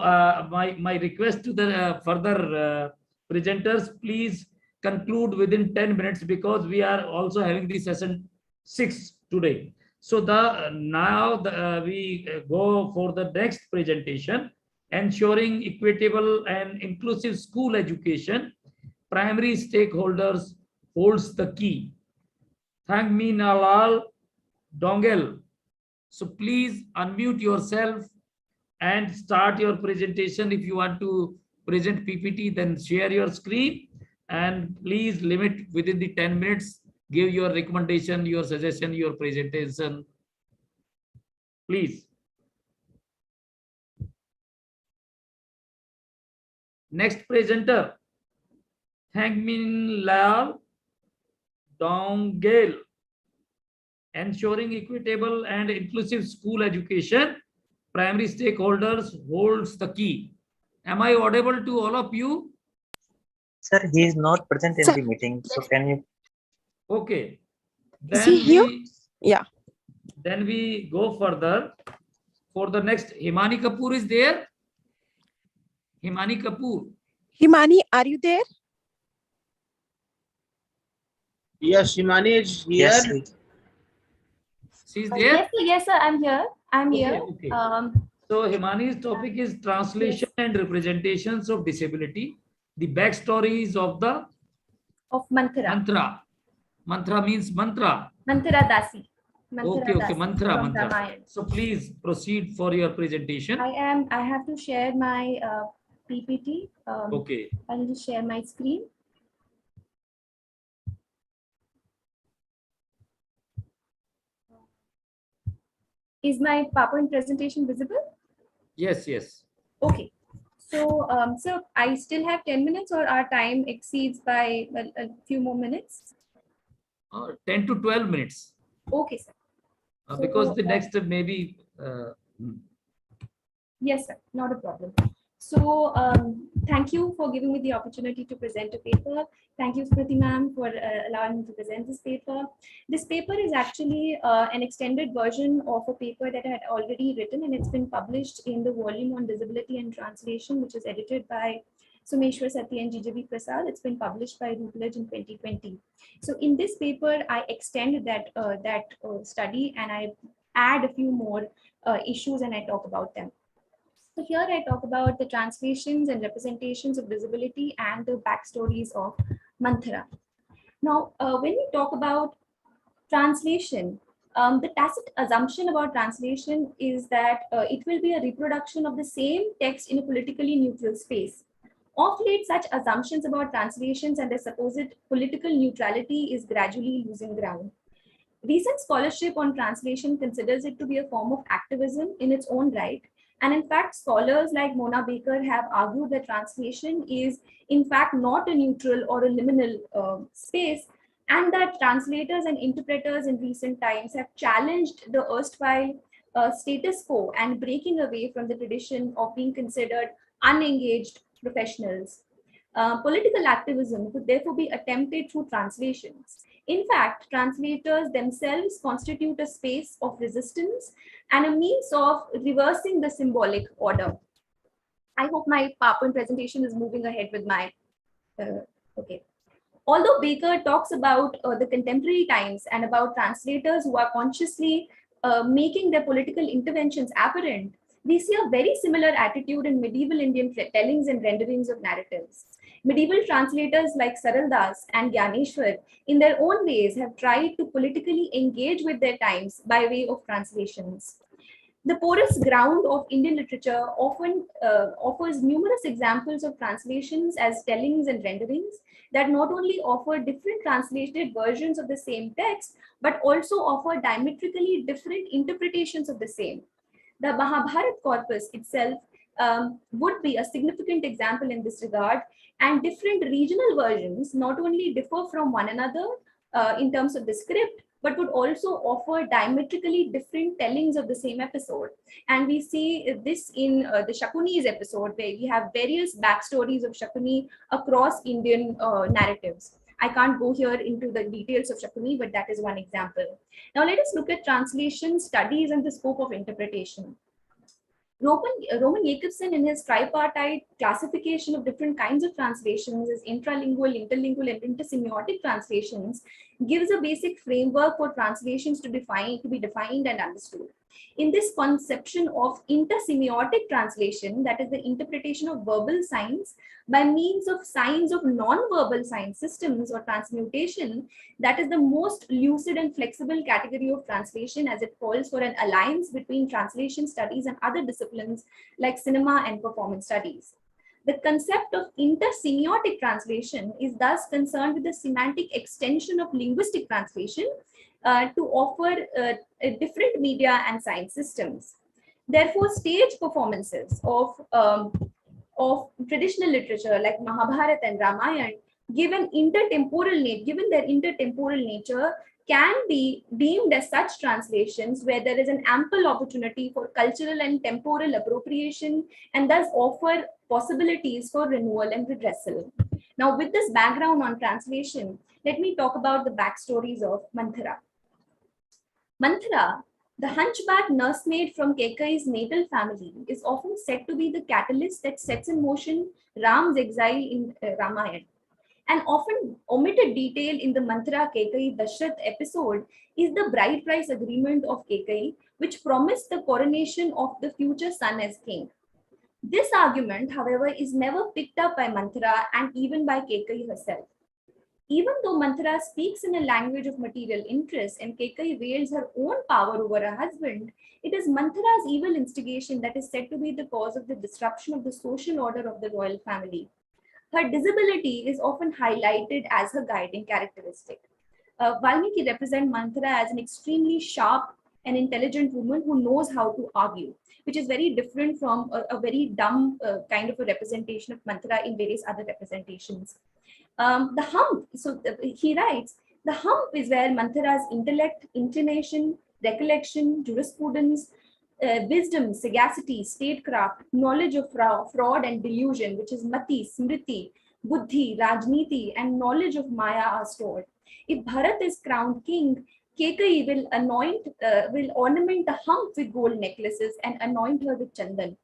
my request to the further presenters, please conclude within 10 minutes because we are also having the session 6 today. So we go for the next presentation, ensuring equitable and inclusive school education. Primary stakeholders holds the key. Thank me Nalal Dongel. So please unmute yourself and start your presentation. If you want to present PPT, then share your screen and please limit within the 10 minutes. Give your recommendation, your suggestion, your presentation. Please. Next presenter, Hangmin Lal Dongale. Ensuring equitable and inclusive school education. Primary stakeholders holds the key. Am I audible to all of you? Sir, he is not present in the meeting. So can you? Okay. Is he here? Yeah. Then we go further. For the next, Himani Kapoor is there. Himani Kapoor. Himani, are you there? Yes, Himani is here. Yes, She's there? Yes, sir, I'm here. I'm here. Okay. So Himani's topic is translation and representations of disability. The backstories of the Mantra. Mantra. Mantra means mantra. Mantra Dasi. Okay, mantra. So please proceed for your presentation. I have to share my PPT. Okay. I'll just share my screen. Is my PowerPoint presentation visible? Yes. Okay. So, so I still have 10 minutes, or our time exceeds by a few more minutes? 10 to 12 minutes. Okay, sir. Because the next maybe. Yes, sir. Not a problem. So, thank you for giving me the opportunity to present a paper. Thank you, Smriti ma'am, for allowing me to present this paper. This paper is actually an extended version of a paper that I had already written, and it's been published in the volume on disability and translation, which is edited by Sumeshwar Sathi and GJB Prasad. It's been published by Routledge in 2020. So in this paper, I extend that study and I add a few more issues and I talk about them. So here I talk about the translations and representations of disability and the backstories of Manthara. Now, when we talk about translation, the tacit assumption about translation is that it will be a reproduction of the same text in a politically neutral space. Of late, such assumptions about translations and their supposed political neutrality is gradually losing ground. Recent scholarship on translation considers it to be a form of activism in its own right. And in fact, scholars like Mona Baker have argued that translation is in fact not a neutral or a liminal space, and that translators and interpreters in recent times have challenged the erstwhile status quo and breaking away from the tradition of being considered unengaged professionals. Political activism could therefore be attempted through translations. In fact, translators themselves constitute a space of resistance and a means of reversing the symbolic order. I hope my PowerPoint presentation is moving ahead with my, okay. Although Baker talks about the contemporary times and about translators who are consciously making their political interventions apparent, we see a very similar attitude in medieval Indian tellings and renderings of narratives. Medieval translators like Saral Das and Gyaneshwar, in their own ways, have tried to politically engage with their times by way of translations. The porous ground of Indian literature often offers numerous examples of translations as tellings and renderings that not only offer different translated versions of the same text, but also offer diametrically different interpretations of the same. The Mahabharata corpus itself would be a significant example in this regard, and different regional versions not only differ from one another in terms of the script, but would also offer diametrically different tellings of the same episode. And we see this in the Shakuni's episode, where we have various backstories of Shakuni across Indian narratives. I can't go here into the details of Shakuni, but that is one example. Now let us look at translation, studies, and the scope of interpretation. Roman Jacobson, in his tripartite classification of different kinds of translations as intralingual, interlingual, and intersemiotic translations, gives a basic framework for translations to be defined and understood. In this conception of intersemiotic translation, that is the interpretation of verbal signs by means of signs of non-verbal sign systems or transmutation, that is the most lucid and flexible category of translation, as it calls for an alliance between translation studies and other disciplines like cinema and performance studies. The concept of intersemiotic translation is thus concerned with the semantic extension of linguistic translation to offer different media and science systems. Therefore, stage performances of traditional literature like Mahabharata and Ramayana, given their intertemporal nature, can be deemed as such translations where there is an ample opportunity for cultural and temporal appropriation, and thus offer possibilities for renewal and redressal. Now, with this background on translation, let me talk about the backstories of Manthara. Manthara, the hunchback nursemaid from Kekai's natal family, is often said to be the catalyst that sets in motion Ram's exile in Ramayana. An often omitted detail in the Manthara Kekai Dashrath episode is the bride price agreement of Kekai, which promised the coronation of the future son as king. This argument, however, is never picked up by Manthara and even by Kekai herself. Even though Manthara speaks in a language of material interest and Kekai wields her own power over her husband, it is Manthara's evil instigation that is said to be the cause of the disruption of the social order of the royal family. Her disability is often highlighted as her guiding characteristic. Valmiki represents Manthara as an extremely sharp and intelligent woman who knows how to argue, which is very different from a very dumb kind of a representation of Manthara in various other representations. The hump, he writes, the hump is where Manthara's intellect, inclination, recollection, jurisprudence, wisdom, sagacity, statecraft, knowledge of fraud and delusion, which is mati, smriti, buddhi, rajniti, and knowledge of maya are stored. If Bharat is crowned king, Kekai will ornament the hump with gold necklaces and anoint her with chandan.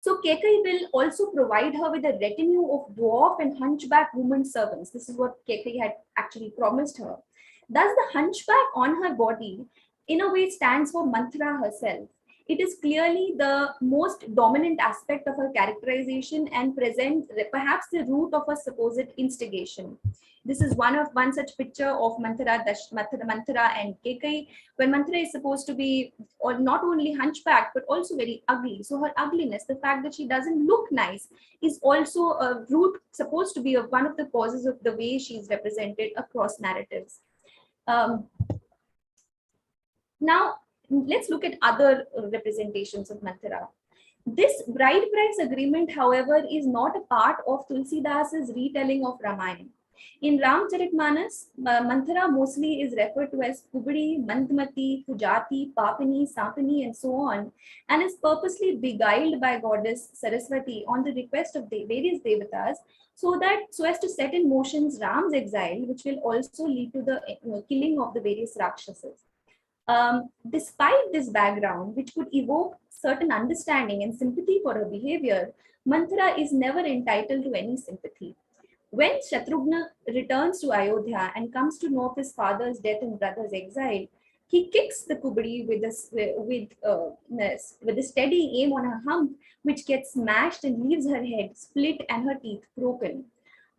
So Kekai will also provide her with a retinue of dwarf and hunchback woman servants. This is what Kekai had actually promised her. Thus, the hunchback on her body in a way stands for Manthara herself. It is clearly the most dominant aspect of her characterization and presents perhaps the root of her supposed instigation. This is one such picture of Manthara and Kekai, where Manthara is supposed to be not only hunchback but also very ugly. So her ugliness, the fact that she doesn't look nice, is also a root supposed to be one of the causes of the way she is represented across narratives. Now, let's look at other representations of Manthara. This bride price agreement, however, is not a part of Tulsidas's retelling of Ramayana. In Ramcharitmanas, Manthara mostly is referred to as Kubdi, Mandmati, Pujati, Papini, Sapini, and so on, and is purposely beguiled by goddess Saraswati on the request of the various devatas, so as to set in motion Ram's exile, which will also lead to the killing of the various Rakshasas. Despite this background, which could evoke certain understanding and sympathy for her behavior, Manthara is never entitled to any sympathy. When Shatrughna returns to Ayodhya and comes to know of his father's death and brother's exile, he kicks the Kubri with a steady aim on her hump, which gets smashed and leaves her head split and her teeth broken.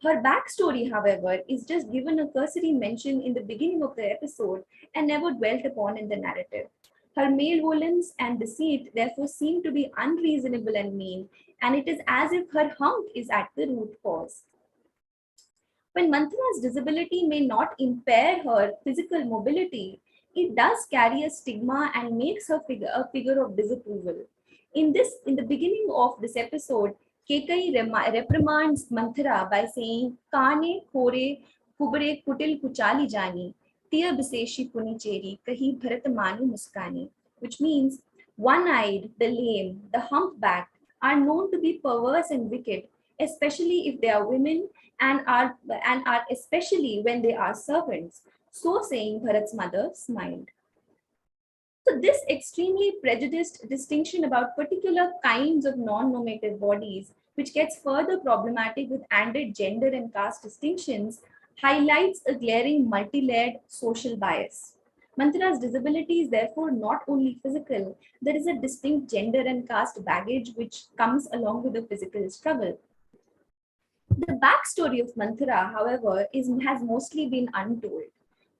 Her backstory, however, is just given a cursory mention in the beginning of the episode and never dwelt upon in the narrative. Her malevolence and deceit therefore seem to be unreasonable and mean, and it is as if her hump is at the root cause. When Manthara's disability may not impair her physical mobility, it does carry a stigma and makes her a figure of disapproval. In the beginning of this episode, Kekai reprimands Manthara by saying, "Kane khore kubare kutil kuchali jani, tiya biseshi punicheri, kahi bharat manu muskani," which means one-eyed, the lame, the humpbacked are known to be perverse and wicked, especially if they are women and are especially when they are servants. So saying, Bharat's mother smiled. So this extremely prejudiced distinction about particular kinds of non-normative bodies, which gets further problematic with added gender and caste distinctions, highlights a glaring multi-layered social bias. Manthara's disability is therefore not only physical, there is a distinct gender and caste baggage which comes along with the physical struggle. The backstory of Manthara, however, has mostly been untold.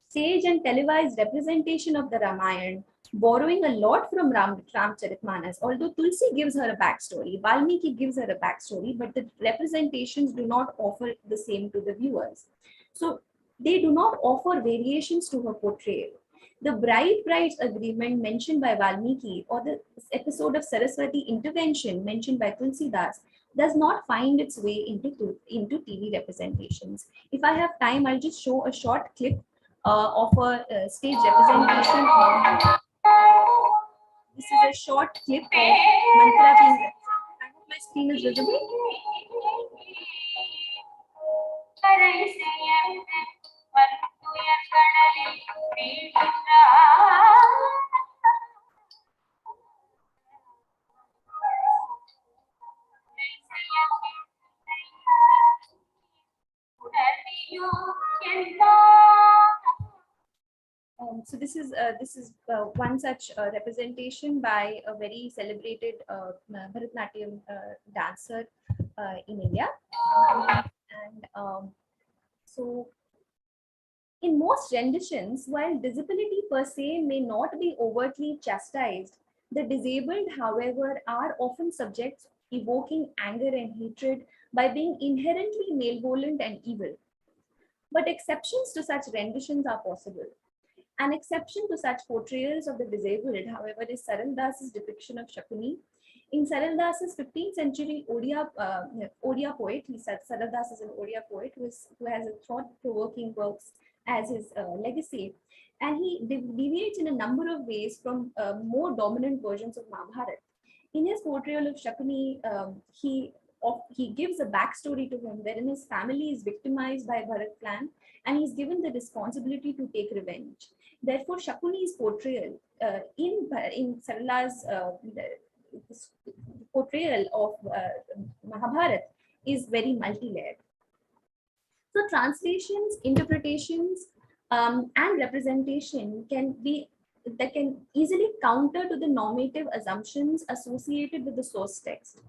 Sage and televised representation of the Ramayana, borrowing a lot from Ramcharitmanas, although Tulsi gives her a backstory, Valmiki gives her a backstory, but the representations do not offer the same to the viewers. So they do not offer variations to her portrayal. The bride-bride's agreement mentioned by Valmiki or the episode of Saraswati intervention mentioned by Tulsidas does not find its way into TV representations. If I have time, I'll just show a short clip of a stage representation. This is a short clip of Manthara being represented. I hope my screen is visible. So this is one such representation by a very celebrated Bharatanatyam dancer in India, and so in most renditions, while disability per se may not be overtly chastised, the disabled, however, are often subjects evoking anger and hatred by being inherently malevolent and evil. But exceptions to such renditions are possible. An exception to such portrayals of the disabled, however, is Saral Das's depiction of Shakuni. In Saral Das's 15th century Odia poet, Saral Das is an Odia poet who has a thought-provoking works as his legacy, and he deviates in a number of ways from more dominant versions of Mahabharata. In his portrayal of Shakuni, he gives a backstory to him wherein his family is victimized by Bharat clan and he's given the responsibility to take revenge. Therefore, Shakuni's portrayal in Sarala's portrayal of Mahabharata is very multi-layered. So translations, interpretations, and representation can easily counter to the normative assumptions associated with the source text.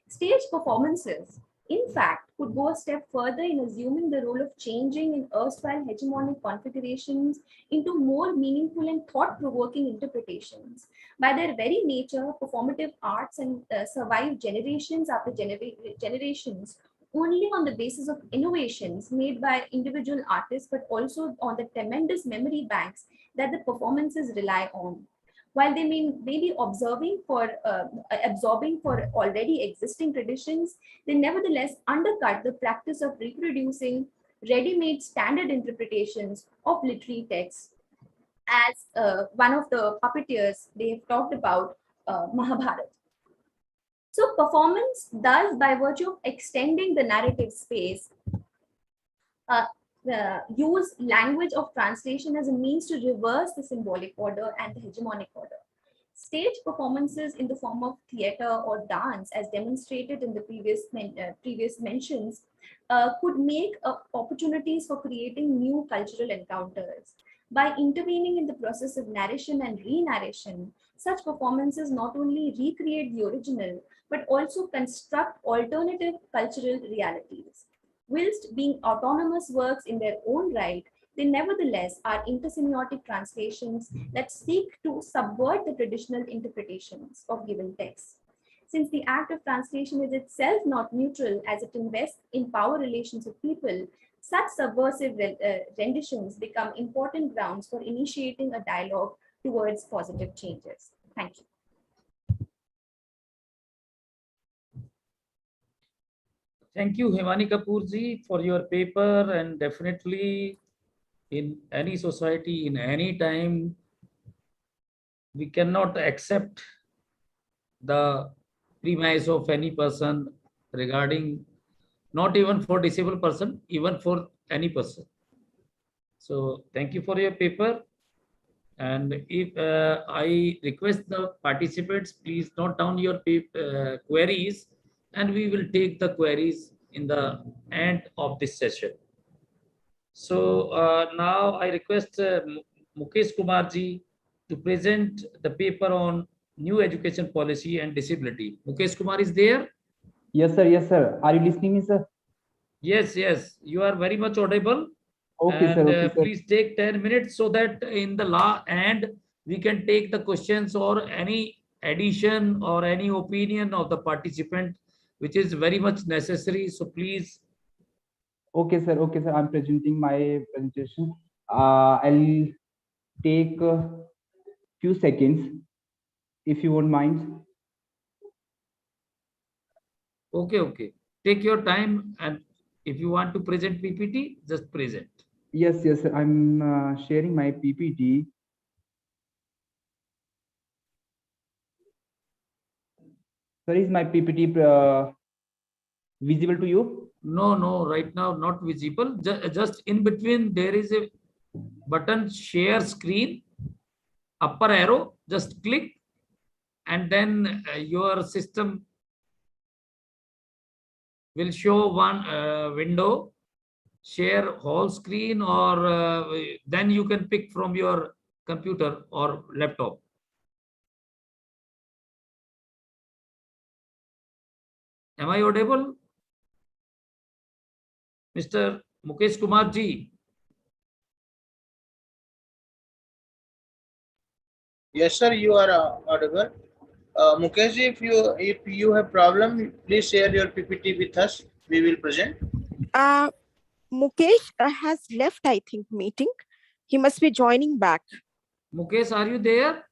Stage performances, in fact, could go a step further in assuming the role of changing in erstwhile hegemonic configurations into more meaningful and thought-provoking interpretations. By their very nature, performative arts and survive generations after generations only on the basis of innovations made by individual artists, but also on the tremendous memory banks that the performances rely on. While they may be absorbing for already existing traditions, they nevertheless undercut the practice of reproducing ready-made standard interpretations of literary texts. As one of the puppeteers, they have talked about Mahabharata. So performance does, by virtue of extending the narrative space, use language of translation as a means to reverse the symbolic order and the hegemonic order. Stage performances in the form of theater or dance, as demonstrated in the previous mentions, could make opportunities for creating new cultural encounters. By intervening in the process of narration and re-narration, such performances not only recreate the original, but also construct alternative cultural realities. Whilst being autonomous works in their own right, they nevertheless are intersemiotic translations that seek to subvert the traditional interpretations of given texts. Since the act of translation is itself not neutral as it invests in power relations of people, such subversive renditions become important grounds for initiating a dialogue towards positive changes. Thank you. Thank you, Himani Kapoor ji, for your paper, and definitely in any society, in any time, we cannot accept the premise of any person regarding, not even for disabled person, even for any person. So thank you for your paper. And if I request the participants, please note down your queries, and we will take the queries in the end of this session. So now I request Mukesh Kumar ji to present the paper on new education policy and disability. Mukesh Kumar is there? Yes, sir. Yes, sir. Are you listening, sir? Yes, yes. You are very much audible. Okay, And sir. Okay, sir. please take 10 minutes so that in the end we can take the questions or any addition or any opinion of the participant, which is very much necessary. So please. Okay, sir. Okay, sir. I'm presenting my presentation. I'll take a few seconds, if you won't mind. Okay, okay. Take your time, and if you want to present PPT, just present. Yes, yes, sir. I'm sharing my PPT. Sir, is my PPT visible to you? No, no, right now not visible. Just in between there is a button, share screen, upper arrow, just click, and then your system will show one window, share whole screen, or then you can pick from your computer or laptop. Am I audible? Mr. Mukesh Kumar ji. Yes, sir, you are audible. Mukesh ji, if you have problem, please share your PPT with us. We will present. Mukesh has left, I think, meeting. He must be joining back. Mukesh, are you there?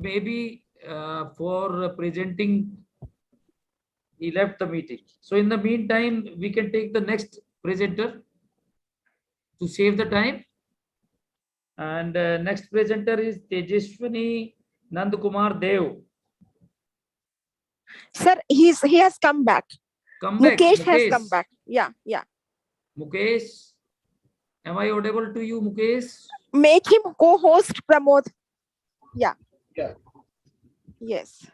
Maybe for presenting, he left the meeting. So in the meantime, we can take the next presenter to save the time. And next presenter is Tejaswini Nandkumar Dev. Sir, he has come back. Mukesh has come back. Yeah, yeah. Mukesh, am I audible to you, Mukesh? Make him co-host, Pramod. Yeah. Yeah. Yes.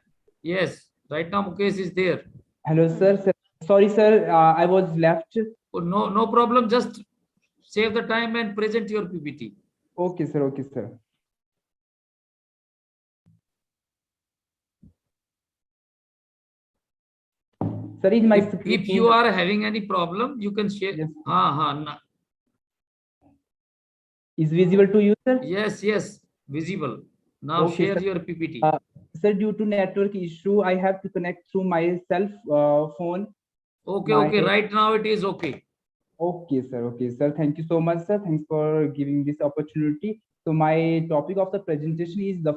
Yes. Right now, Mukesh is there. Hello, sir. Sorry, sir. I was left. Oh, no problem. Just save the time and present your PPT. Okay, sir. Okay, sir. Sir, is my if you are having any problem, you can share. Yes. Is visible to you, sir? Yes, yes, visible. Now okay, share your PPT. Sir, due to network issue, I have to connect through my cell phone. Okay, okay. Right now it is okay. Okay, sir. Okay, sir. Thank you so much, sir. Thanks for giving this opportunity. So my topic of the presentation is the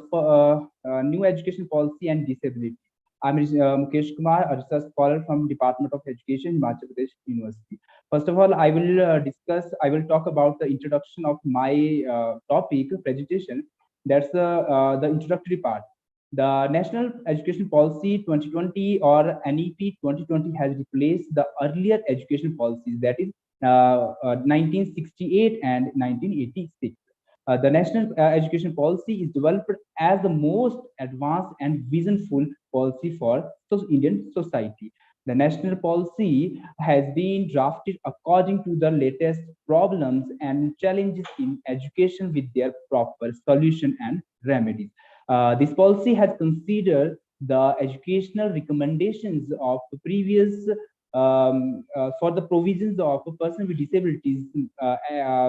new education policy and disability. I'm Mukesh Kumar, a research scholar from Department of Education, Himachal Pradesh University. First of all, I will talk about the introduction of my topic presentation. That's the introductory part. The National Education Policy 2020 or NEP 2020 has replaced the earlier education policies, that is 1968 and 1986. The national education policy is developed as the most advanced and visionful policy for Indian society. The national policy has been drafted according to the latest problems and challenges in education with their proper solution and remedies. This policy has considered the educational recommendations of previous for the provisions of a person with disabilities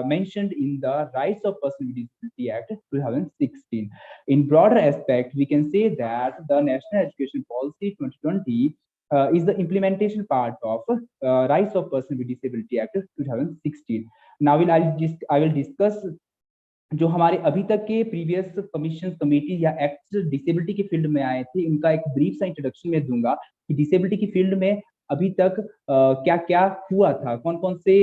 mentioned in the Rights of Person with Disability Act 2016. In broader aspect, we can say that the National Education Policy 2020 is the implementation part of Rights of Person with Disability Act 2016. Now I will discuss जो हमारे अभी तक के previous commission committee या act disability के field में आए थे, उनका एक ब्रीफ सा इंट्रोडक्शन में दूंगा कि डिसेबिलिटी की फील्ड में अभी तक क्या क्या हुआ था, कौन कौन से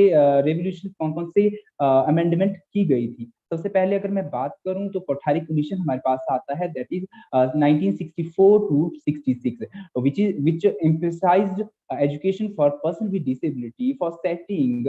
रेवोल्यूशन, कौन कौन से अमेंडमेंट की गई थी। सबसे पहले अगर मैं बात करूं तो कोठारी कमीशन हमारे पास आता है, that is 1964 to 66, which emphasized education for person with disability for setting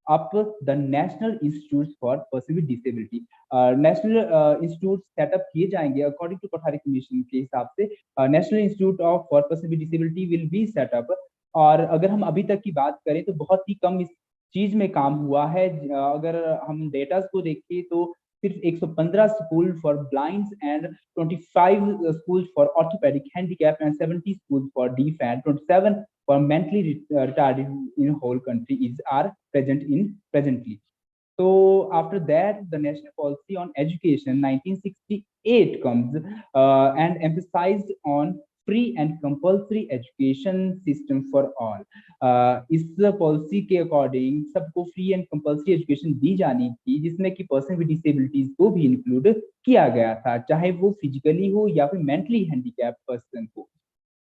up the National Institutes for Person with Disability. National institute setup किए जाएंगे अकॉर्डिंग टू कोठारी कमीशन के हिसाब से। National institute of for person with disability will be set up. और अगर हम अभी तक की बात करें तो बहुत ही कम इस चीज में काम हुआ है। अगर हम डेटा को देखें तो सिर्फ 115 school for blinds and 25 school for orthopaedic handicap and 70 school for deaf and 27 for mentally retarded in whole country are presently. So after that, the national policy on education 1968 comes and emphasized on free and compulsory education system for all. इस policy के according सबको free and compulsory education दी जानी थी, जिसमें कि person with disabilities को भी include किया गया था, चाहे वो फिजिकली हो या फिर मेंटली हैंडीकैप पर्सन हो।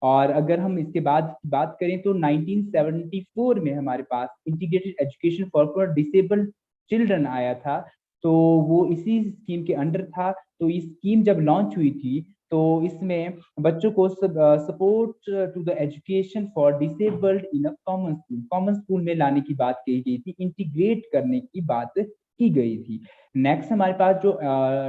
और अगर हम इसके बाद बात करें तो 1974 में हमारे पास integrated education for disabled children आया था, तो वो इसी स्कीम के अंडर था। तो ये स्कीम जब लॉन्च हुई थी तो इसमें बच्चों को support to the education for disabled in a common school में लाने की बात कही गई थी, इंटीग्रेट करने की बात की गई थी। नेक्स्ट हमारे पास जो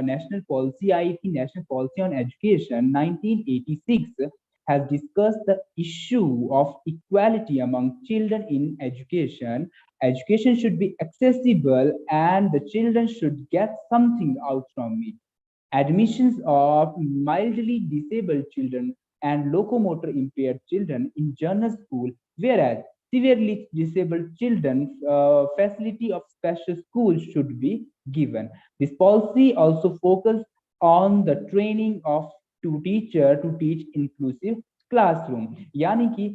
नेशनल पॉलिसी आई थी, national policy on education 1986 has discussed the issue of equality among children in education. Education should be accessible and the children should get something out from it. Admissions of mildly disabled children and locomotor impaired children in general school, whereas severely disabled children facility of special schools should be given. This policy also focused on the training of to teacher to teach inclusive classroom, यानी कि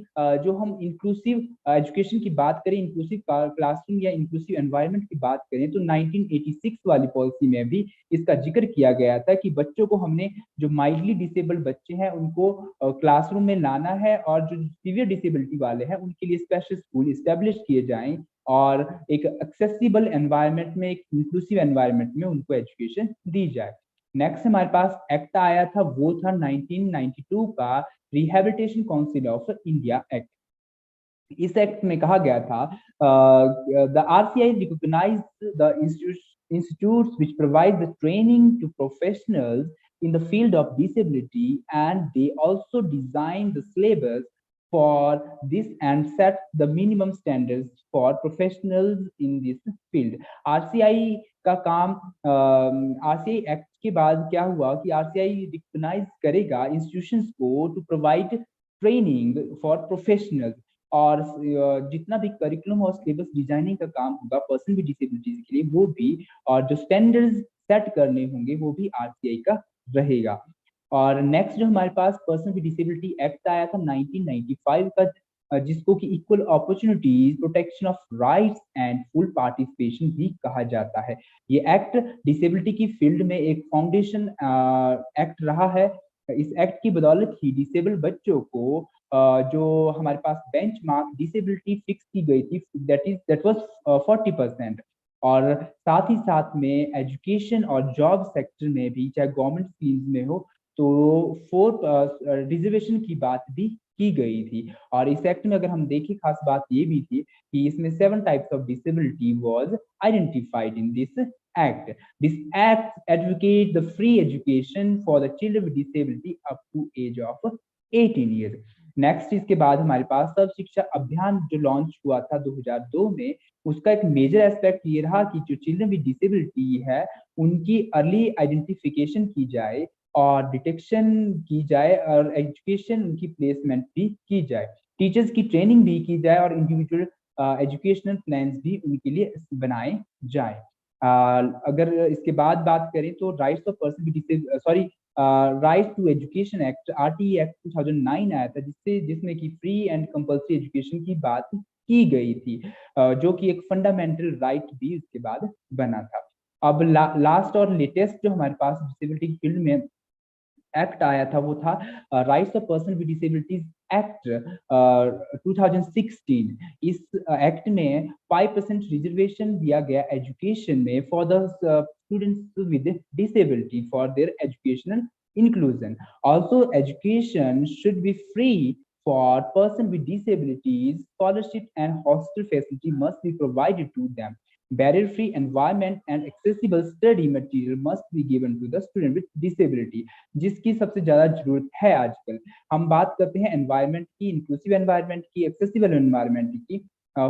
जो हम inclusive education की बात करें, inclusive classroom या inclusive environment की बात करें तो 1986 वाली पॉलिसी में भी इसका जिक्र किया गया था कि बच्चों को हमने जो माइल्डली डिसेबल्ड बच्चे हैं उनको क्लासरूम में लाना है और जो सीवियर डिसेबिलिटी वाले हैं उनके लिए स्पेशल स्कूल इस्टेब्लिश किए जाएं और एक एक्सेसिबल एनवायरनमेंट में, एक इंक्लूसिव एनवायरनमेंट में उनको एजुकेशन दी जाए। नेक्स्ट हमारे पास एक्ट आया था, वो था 1992 का rehabilitation council of India act. इस एक्ट में कहा गया था the RCI recognised the institutes which provide the training to professionals in the field of disability, and they also designed the syllabus for this and set the minimum standards for professionals in this field. RCI का काम RCI act के बाद क्या हुआ कि RCI recognise करेगा institutions को to provide training for professionals, और जितना भी करिकुलम और सिलेबस डिजाइनिंग का काम होगा पर्सन विद डिसेबिलिटीज के लिए वो भी, और जो स्टैंडर्ड्स सेट करने होंगे वो भी RCI का रहेगा। और नेक्स्ट जो हमारे पास पर्सन विद डिसेबिलिटी एक्ट आया था 1995 का, जिसको कि equal opportunities, protection of rights and full participation भी कहा जाता है। ये एक्ट डिसेबिलिटी की फील्ड में एक फाउंडेशन एक्ट रहा है। इस एक्ट की बदौलत ही डिसेबल बच्चों को जो हमारे पास बेंचमार्क डिसेबिलिटी फिक्स की गई थी दैट वाज 40%, और साथ ही साथ में एजुकेशन और जॉब सेक्टर में भी, चाहे गवर्नमेंट स्कीम्स में हो, तो 4 रिजर्वेशन की बात भी की गई थी। और इस एक्ट में अगर हम देखें खास बात ये भी थी कि इसमें 7 types of disability was identified in this Act. This act advocates the free education for the children with disability up to age of 18 years. Next इसके बाद हमारे पास सर्व शिक्षा अभियान जो लॉन्च हुआ था 2002 में, उसका एक मेजर एस्पेक्ट ये रहा कि जो चिल्ड्रन विद डिसेबिलिटी है उनकी अर्ली आइडेंटिफिकेशन की जाए और डिटेक्शन की जाए और एजुकेशन उनकी प्लेसमेंट भी की जाए, टीचर्स की ट्रेनिंग भी की जाए और इंडिविजुअल एजुकेशनल प्लान्स भी उनके लिए बनाए जाए। अगर इसके बाद बात करें तो rights of person with disability right to education act RTE act 2009 आया था जिसमें कि फ्री एंड कंपल्सरी एजुकेशन की बात की गई थी, जो कि एक फंडामेंटल राइट भी उसके बाद बना था। अब लास्ट और लेटेस्ट जो हमारे पास डिसेबिलिटी फील्ड में एक्ट आया था वो था rights of person with disabilities act 2016। इस एक्ट में 5% रिजर्वेशन दिया गया एजुकेशन में for the students with disability for their educational inclusion. Also, education should be free for person with disabilities. Scholarship and hostel facility must be provided to them. Barrier-free environment and accessible study material must be given to the student with disability, जिसकी सबसे ज्यादा जरूरत है आजकल। हम बात करते हैं एनवायरनमेंट की, इंक्लूसिव एनवायरनमेंट की, एक्सेसिबल एनवायरनमेंट की,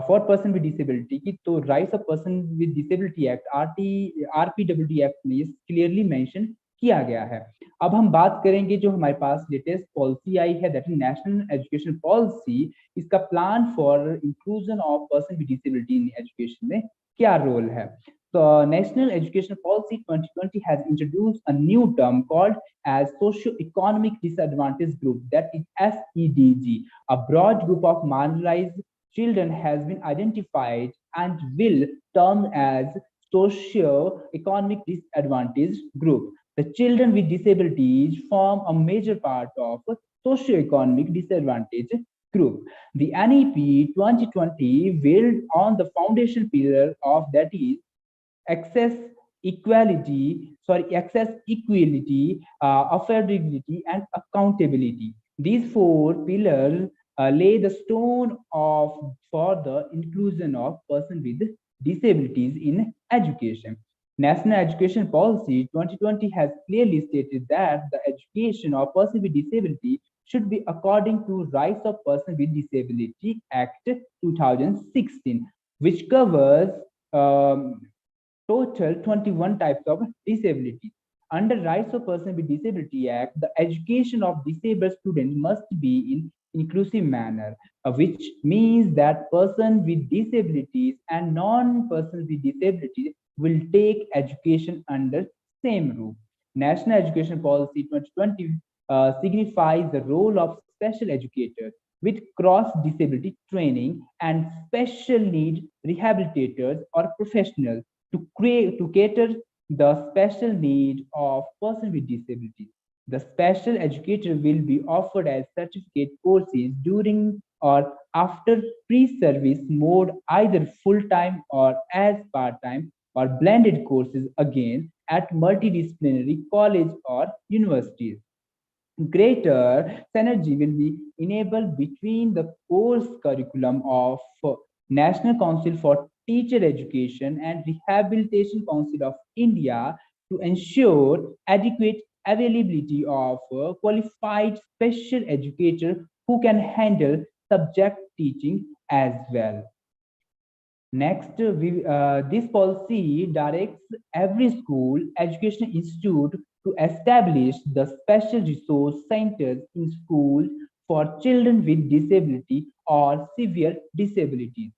फॉर पर्सन विद डिसेबिलिटी की। तो rights of person with disability act RPWD act में ये क्लियरली मेंशन किया गया है। अब हम बात करेंगे जो हमारे पास लेटेस्ट पॉलिसी आई है, that is national education policy. इसका plan for inclusion of person with disability in education में क्या रोल है। तो national education policy 2020 has introduced a new term called as socio-economic disadvantaged group, that is SEDG. A broad group of marginalized children has been identified and will term as socio-economic disadvantaged group. The children with disabilities form a major part of socio-economic disadvantaged group. The NEP 2020 built on the foundation pillar of that is access equality, affordability, and accountability. These four pillars lay the stone for the inclusion of persons with disabilities in education. National Education Policy 2020 has clearly stated that the education of persons with disability should be according to Rights of Persons with Disability Act 2016, which covers total 21 types of disabilities. Under Rights of Persons with Disability Act, the education of disabled students must be in inclusive manner, which means that persons with disabilities and non-persons with disabilities will take education under same roof. National Education Policy 2020 signifies the role of special educators with cross-disability training and special need rehabilitators or professionals to cater the special need of persons with disabilities. The special educator will be offered as certificate courses during or after pre-service mode, either full-time or as part-time, or blended courses again at multidisciplinary college or universities. Greater synergy will be enabled between the course curriculum of National Council for Teacher Education and Rehabilitation Council of India to ensure adequate availability of qualified special educators who can handle subject teaching as well. Next, this policy directs every school education institute to establish the special resource centers in schools for children with disability or severe disabilities.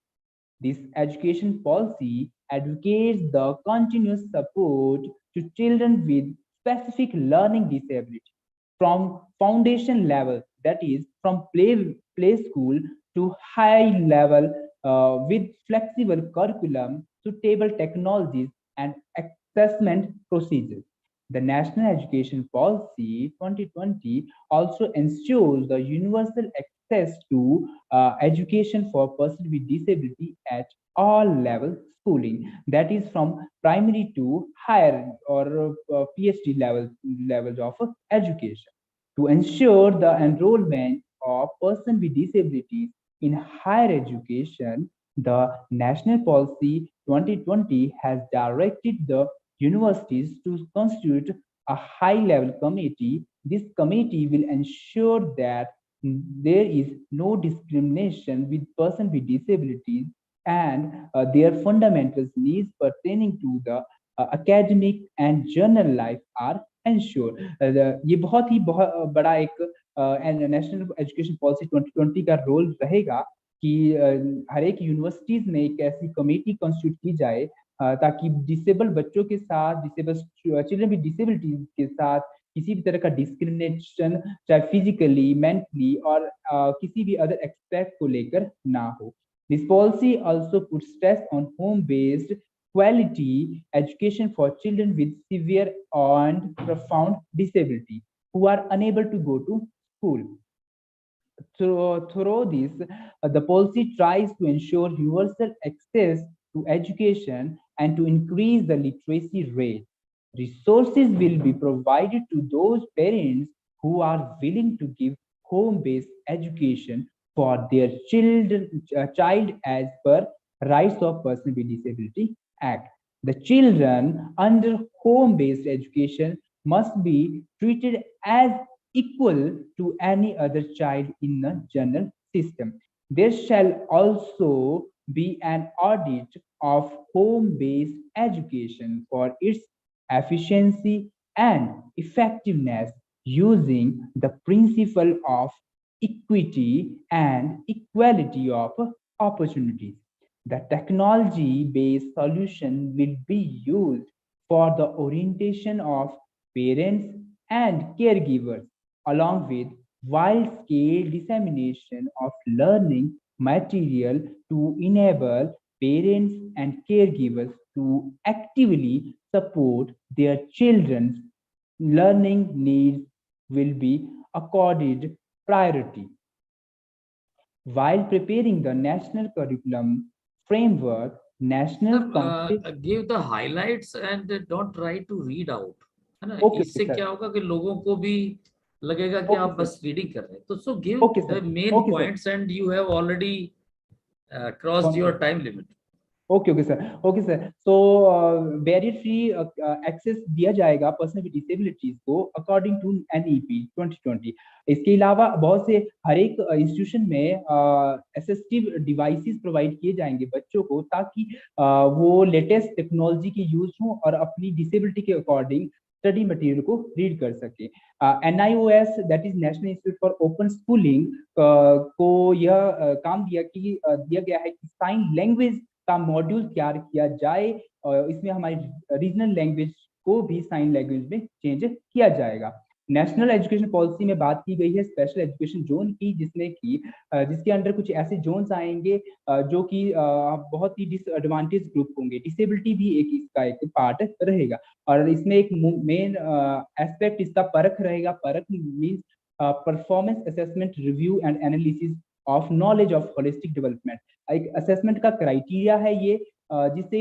This education policy advocates the continuous support to children with specific learning disability from foundation level, that is from play school to high level, with flexible curriculum, suitable technologies, and assessment procedures. The National Education Policy 2020 also ensures the universal access to education for persons with disability at all levels schooling, that is from primary to higher or PhD levels of education. To ensure the enrollment of persons with disabilities in higher education, the National Policy 2020 has directed the universities to constitute a high-level committee. This committee will ensure that there is no discrimination with persons with disabilities, and their fundamental needs pertaining to the academic and journal life are ensured. ये बहुत बड़ा एक national education policy 2020 का role रहेगा कि हर एक universities में एक ऐसी कमेटी कॉन्स्टिट्यूट की जाए ताकि डिसेबल बच्चों के साथ, डिसेबल चिल्ड्रन विद डिसेबिलिटीज के साथ किसी भी तरह का डिस्क्रिमिनेशन, चाहे फिजिकली, मेंटली और किसी भी अदर एक्सपेक्ट को लेकर ना हो. This policy also puts stress on home-based quality education for children with severe and profound disability who are unable to go to school. Through this, the policy tries to ensure universal access to education and to increase the literacy rate. Resources will be provided to those parents who are willing to give home-based education for their child as per Rights of Persons with Disability Act. The children under home-based education must be treated as equal to any other child in the general system. There shall also be an audit of home-based education for its efficiency and effectiveness using the principle of equity and equality of opportunities. The technology-based solution will be used for the orientation of parents and caregivers, along with wide-scale dissemination of learning material to enable parents and caregivers to actively support their children's learning needs will be accorded priority. While preparing the national curriculum framework, give the highlights and don't try to read out, है ना? Okay, इससे sir. क्या होगा कि लोगों को भी लगेगा कि Okay, आप sir. बस रीडिंग कर रहे हैं. So give Okay, the sir. main Okay, sir. points and you have already crossed your time limit. Okay, sir. Okay, sir. So barrier free access दिया जाएगा पर्सन विद डिसेबिलिटीज को according to NEP 2020. इसके अलावा बहुत से हर एक institution में assistive devices provide किए जाएंगे बच्चों को ताकि वो लेटेस्ट टेक्नोलॉजी के यूज हो और अपनी डिसेबिलिटी के अकॉर्डिंग स्टडी मटेरियल को रीड कर सके. NIOS that is national institute for open schooling को यह काम दिया गया है कि साइन लैंग्वेज का मॉड्यूल तैयार किया जाए और इसमें हमारी रीजनल लैंग्वेज को भी साइन लैंग्वेज में चेंज किया जाएगा. नेशनल एजुकेशन पॉलिसी में बात की गई है स्पेशल एजुकेशन जोन की, जिसके अंडर कुछ ऐसे जोन्स आएंगे जो कि बहुत ही डिसएडवांटेज ग्रुप होंगे. डिसेबिलिटी भी इसका एक पार्ट रहेगा और इसमें एक मेन एस्पेक्ट इसका परख रहेगा. परख means performance assessment review and analysis of knowledge of holistic development. एक असेसमेंट का क्राइटेरिया है ये जिससे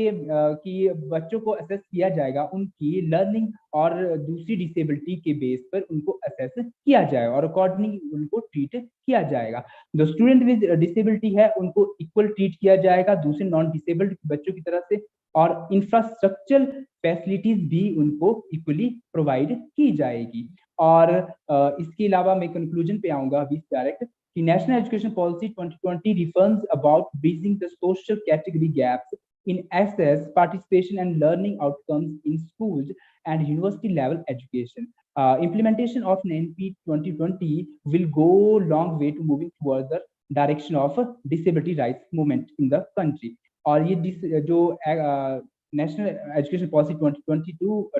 कि बच्चों को असेस किया जाएगा उनकी लर्निंग और दूसरी डिसेबिलिटी के बेस पर उनको असेस किया जाएगा और अकॉर्डिंगली उनको ट्रीट किया जाएगा. जो स्टूडेंट विद डिसेबिलिटी है उनको इक्वल ट्रीट किया जाएगा दूसरे नॉन डिसेबल्ड बच्चों की तरफ से और इंफ्रास्ट्रक्चरल फैसिलिटीज भी उनको इक्वली प्रोवाइड की जाएगी. और इसके अलावा मैं कंक्लूजन पे आऊंगा अभी डायरेक्ट कि national education policy 2020 reforms about bridging the social category gaps in access, participation and learning outcomes in schools and university level education. Implementation of NP 2020 will go long way to moving towards the direction of disability rights movement in the country. और ये जो national education policy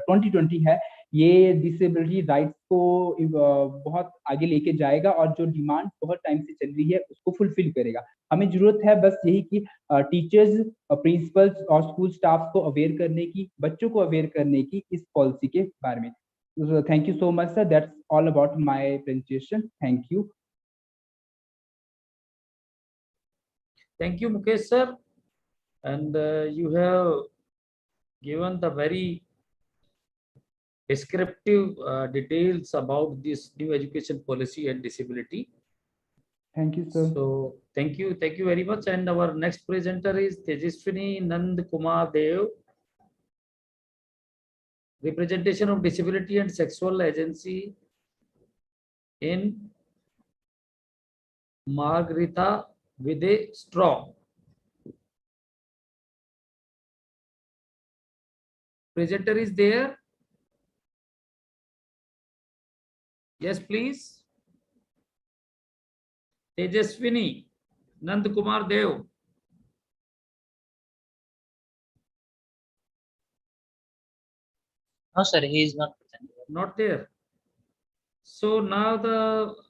2020 है ये disability rights को बहुत आगे लेके जाएगा और जो डिमांड बहुत टाइम से चल रही है उसको फुलफिल करेगा. हमें जरूरत है बस यही कि टीचर्स, प्रिंसिपल्स और स्कूल स्टाफ को अवेयर करने की, बच्चों को अवेयर करने की इस पॉलिसी के बारे में. Thank you so much sir. That's all about my presentation. Thank you. Thank you, Mukesh sir, and you have given the very descriptive details about this new education policy and disability. Thank you, sir. So thank you very much. And our next presenter is Tejaswini Nand Kumar Dev. representation of disability and sexual agency in Margarita with a straw. Presenter is there? Yes, please. Tejaswini Nand Kumar Dev. No, sir, he is not present. Not there. So now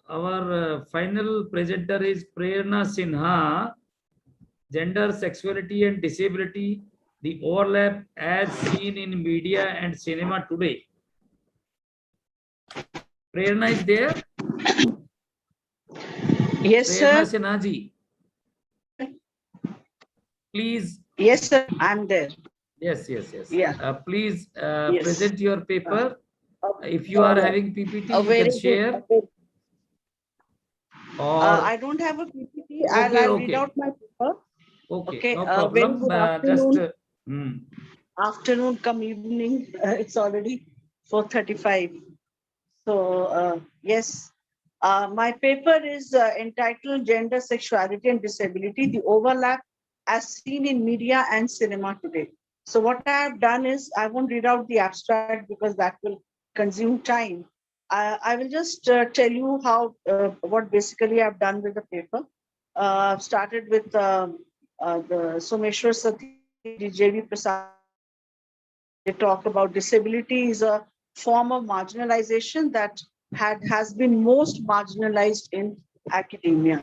our final presenter is Prerna Sinha, gender, sexuality and disability, the overlap as seen in media and cinema today. Prerna is there? Yes, Prerna sir. Sinha ji. Please. Yes, sir. I'm there. Yes. Yeah. Please Yes. present your paper. If you are having PPT, you can share. Or I don't have a PPT. I'll read out my paper. Okay. No problem. Very good afternoon. Just afternoon, come evening. It's already 4:35. So yes, my paper is entitled Gender, Sexuality and Disability, the Overlap as Seen in Media and Cinema Today. So what I have done is, I won't read out the abstract because that will consume time. I will just tell you how, what basically I've done with the paper. I've started with the Someshwar Sati, JV Prasad. They talk about disability is a form of marginalization that has been most marginalized in academia.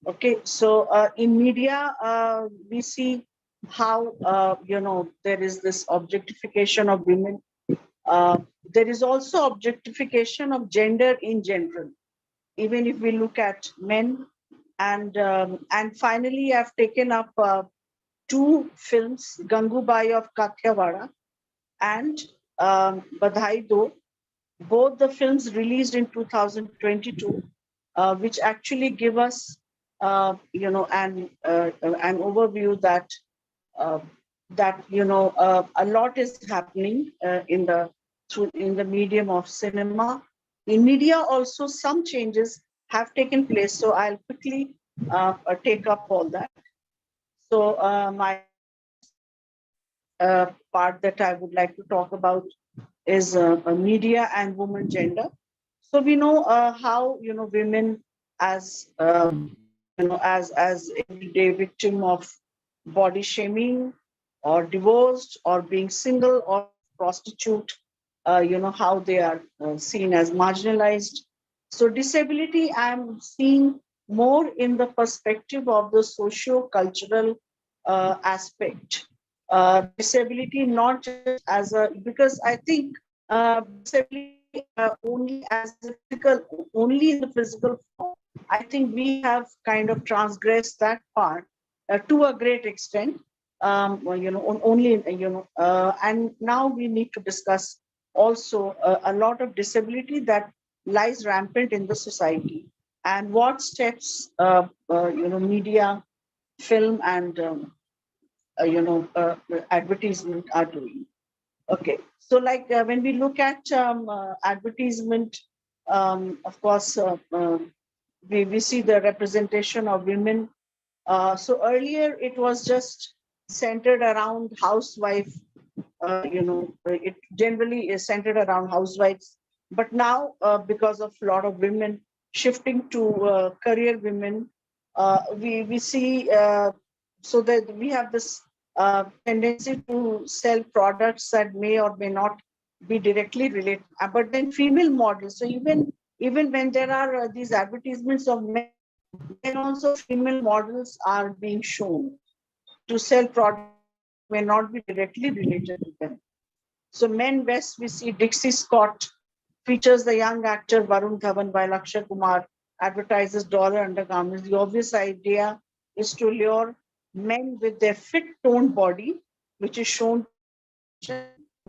Okay, so in media, we see how, there is this objectification of women. There is also objectification of gender in general, even if we look at men. And finally, I've taken up two films, Gangubai of Kathiawada and Badhai Do, both the films released in 2022, which actually give us, an overview that a lot is happening in the medium of cinema. In media, also some changes have taken place. So I'll quickly take up all that. So my part that I would like to talk about is media and women gender. So we know how women as as everyday victim of body shaming, or divorced, or being single, or prostitute. How they are seen as marginalized. So disability, I'm seeing more in the perspective of the socio-cultural aspect. Disability not just as a, because I think disability only in the physical form. I think we have kind of transgressed that part to a great extent. And now we need to discuss also a lot of disability that lies rampant in the society, and what steps media, film, and advertisement are doing. Okay, so like when we look at advertisement, of course, we see the representation of women. So earlier it was just centered around housewife. It generally is centered around housewives. But now, because of a lot of women shifting to career women, we see so that we have this tendency to sell products that may or may not be directly related. But then female models. So even when there are these advertisements of men, then also female models are being shown to sell products that may not be directly related to them. So Men West, we see Dixie Scott features the young actor Varun Dhawan while Akshay Kumar advertises dollar undergarments. The obvious idea is to lure men with their fit toned body, which is shown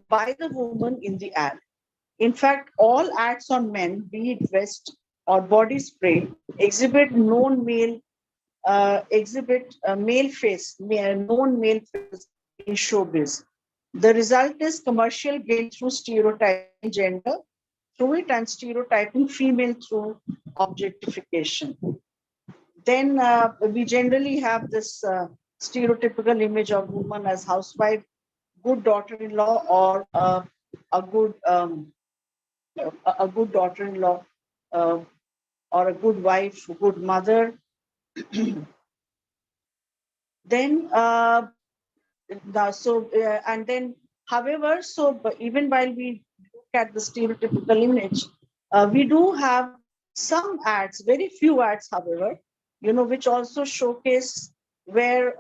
by the woman in the ad. In fact, all ads on men, be it vest or body spray, exhibit male face in showbiz. The result is commercial gain through stereotyping gender through it and stereotyping female through objectification. Then we generally have this stereotypical image of woman as housewife, good daughter-in-law, or a good daughter-in-law, or a good wife, good mother. Then and then, however, even while we look at the stereotypical image, we do have some ads, very few ads, however, which also showcase where,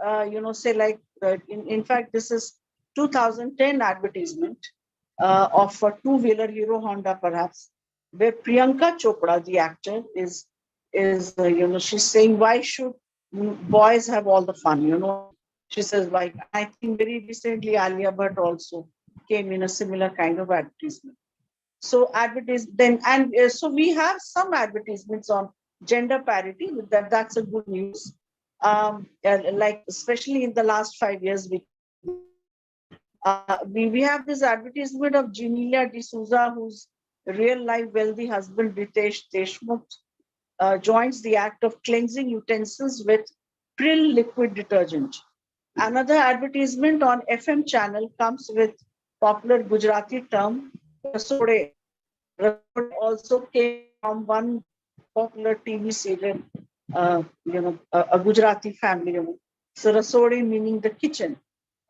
say like, in fact, this is 2010 advertisement of a two-wheeler Hero Honda, perhaps, where Priyanka Chopra, the actor, is she's saying, why should boys have all the fun, She says, like, I think very recently Alia Bhatt also came in a similar kind of advertisement. So so we have some advertisements on gender parity. That's a good news. Like especially in the last 5 years, we have this advertisement of Genelia D'Souza, whose real life wealthy husband Ritesh Deshmukh joins the act of cleansing utensils with Prill liquid detergent. Another advertisement on FM channel comes with popular Gujarati term rasode. Rasode also came from one popular TV serial, a Gujarati family. So rasode meaning the kitchen.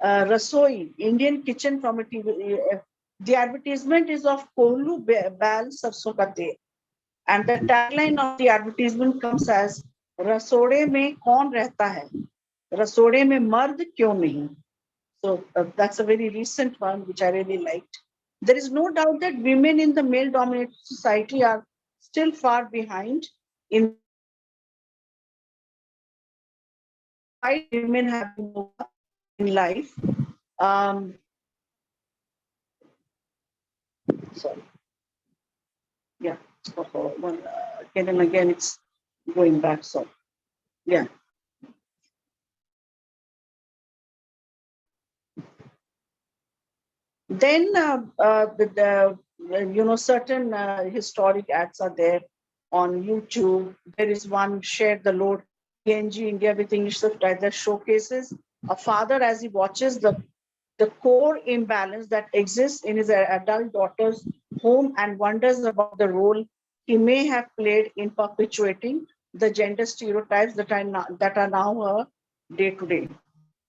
Rasoi, Indian kitchen from a TV. The advertisement is of Kohlu Bal Sarson Ka Tel. And the tagline of the advertisement comes as Rasode mein kaun rehta hai? Rasode mein mard kyun nahi? So that's a very recent one, which I really liked. There is no doubt that women in the male-dominated society are still far behind in why women have moved up in life. Sorry. Yeah. Again and again, it's going back. So, yeah. Then certain historic ads are there on YouTube. There is one, Share the Load, PNG India with English subtitles, that showcases a father as he watches the core imbalance that exists in his adult daughter's home and wonders about the role he may have played in perpetuating the gender stereotypes that are now her day-to-day.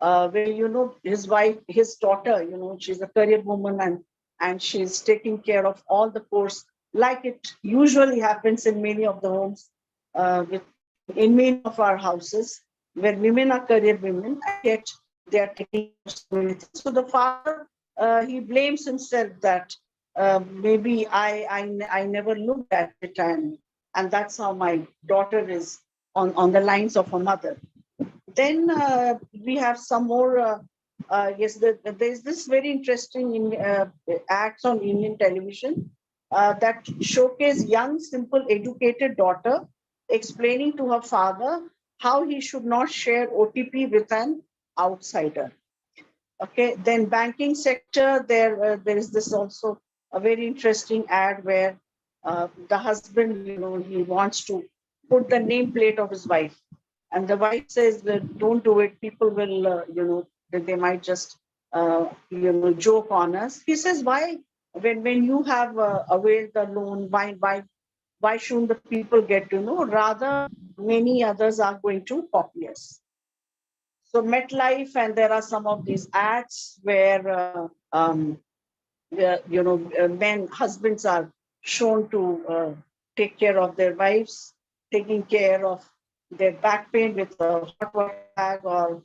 Where his wife, his daughter, she's a career woman and she's taking care of all the chores, like it usually happens in many of the homes, in many of our houses, where women are career women, and yet they are taking care. So the father, he blames himself that maybe I never looked at it, and that's how my daughter is on the lines of her mother. Then we have some more. Yes, there's this very interesting ads on Indian television that showcase young, simple, educated daughter explaining to her father how he should not share OTP with an outsider. Okay, then banking sector, there is this also a very interesting ad where the husband, he wants to put the nameplate of his wife. And the wife says that don't do it. People will, that they might just, joke on us. He says, why, when you have availed the loan, why shouldn't the people get to know? Rather, many others are going to copy us. So MetLife, and there are some of these ads where, husbands are shown to take care of their wives, taking care of their back pain with a hot water bag, or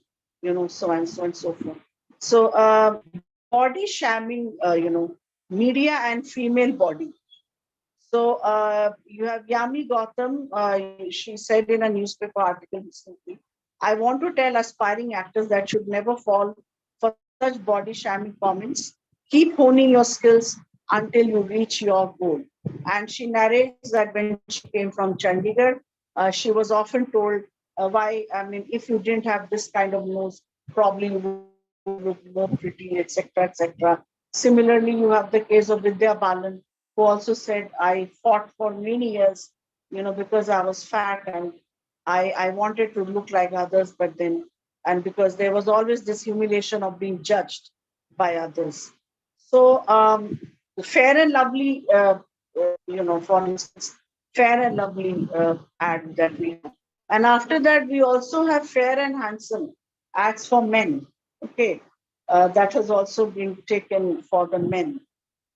so and so forth. So body shaming, media and female body. So you have Yami Gautam. She said in a newspaper article recently, I want to tell aspiring actors that should never fall for such body shaming comments. Keep honing your skills until you reach your goal. And she narrates that when she came from Chandigarh, she was often told, if you didn't have this kind of nose, probably you look more pretty, etc., etc. Similarly, you have the case of Vidya Balan, who also said, I fought for many years, because I was fat and I wanted to look like others, but then, and because there was always this humiliation of being judged by others. So, Fair and Lovely, for instance, Fair and Lovely ad that we have. And after that, we also have Fair and Handsome ads for men. Okay, that has also been taken for the men.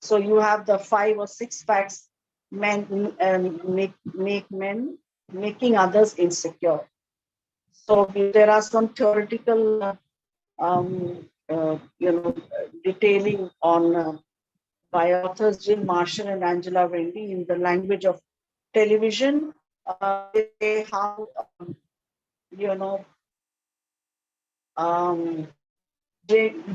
So you have the 5 or 6 packs men make men making others insecure. So there are some theoretical, detailing on by authors Jill Marshall and Angela Wendy in the language of television. How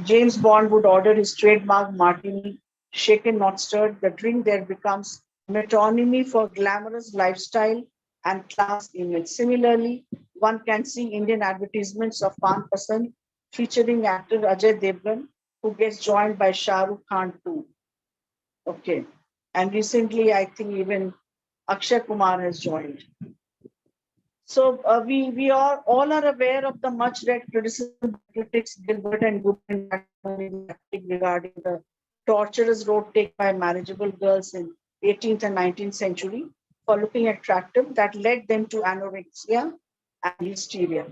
James Bond would order his trademark martini, shaken not stirred. The drink there becomes metonymy for glamorous lifestyle and class image. Similarly, one can see Indian advertisements of Pan Pasand featuring actor Ajay Devgan, who gets joined by Shah Rukh Khan too. Okay. And recently, I think even Akshay Kumar has joined. So we are all aware of the much read criticism by critics Gilbert and Goodman regarding the torturous road taken by marriageable girls in 18th and 19th century for looking attractive that led them to anorexia and hysteria.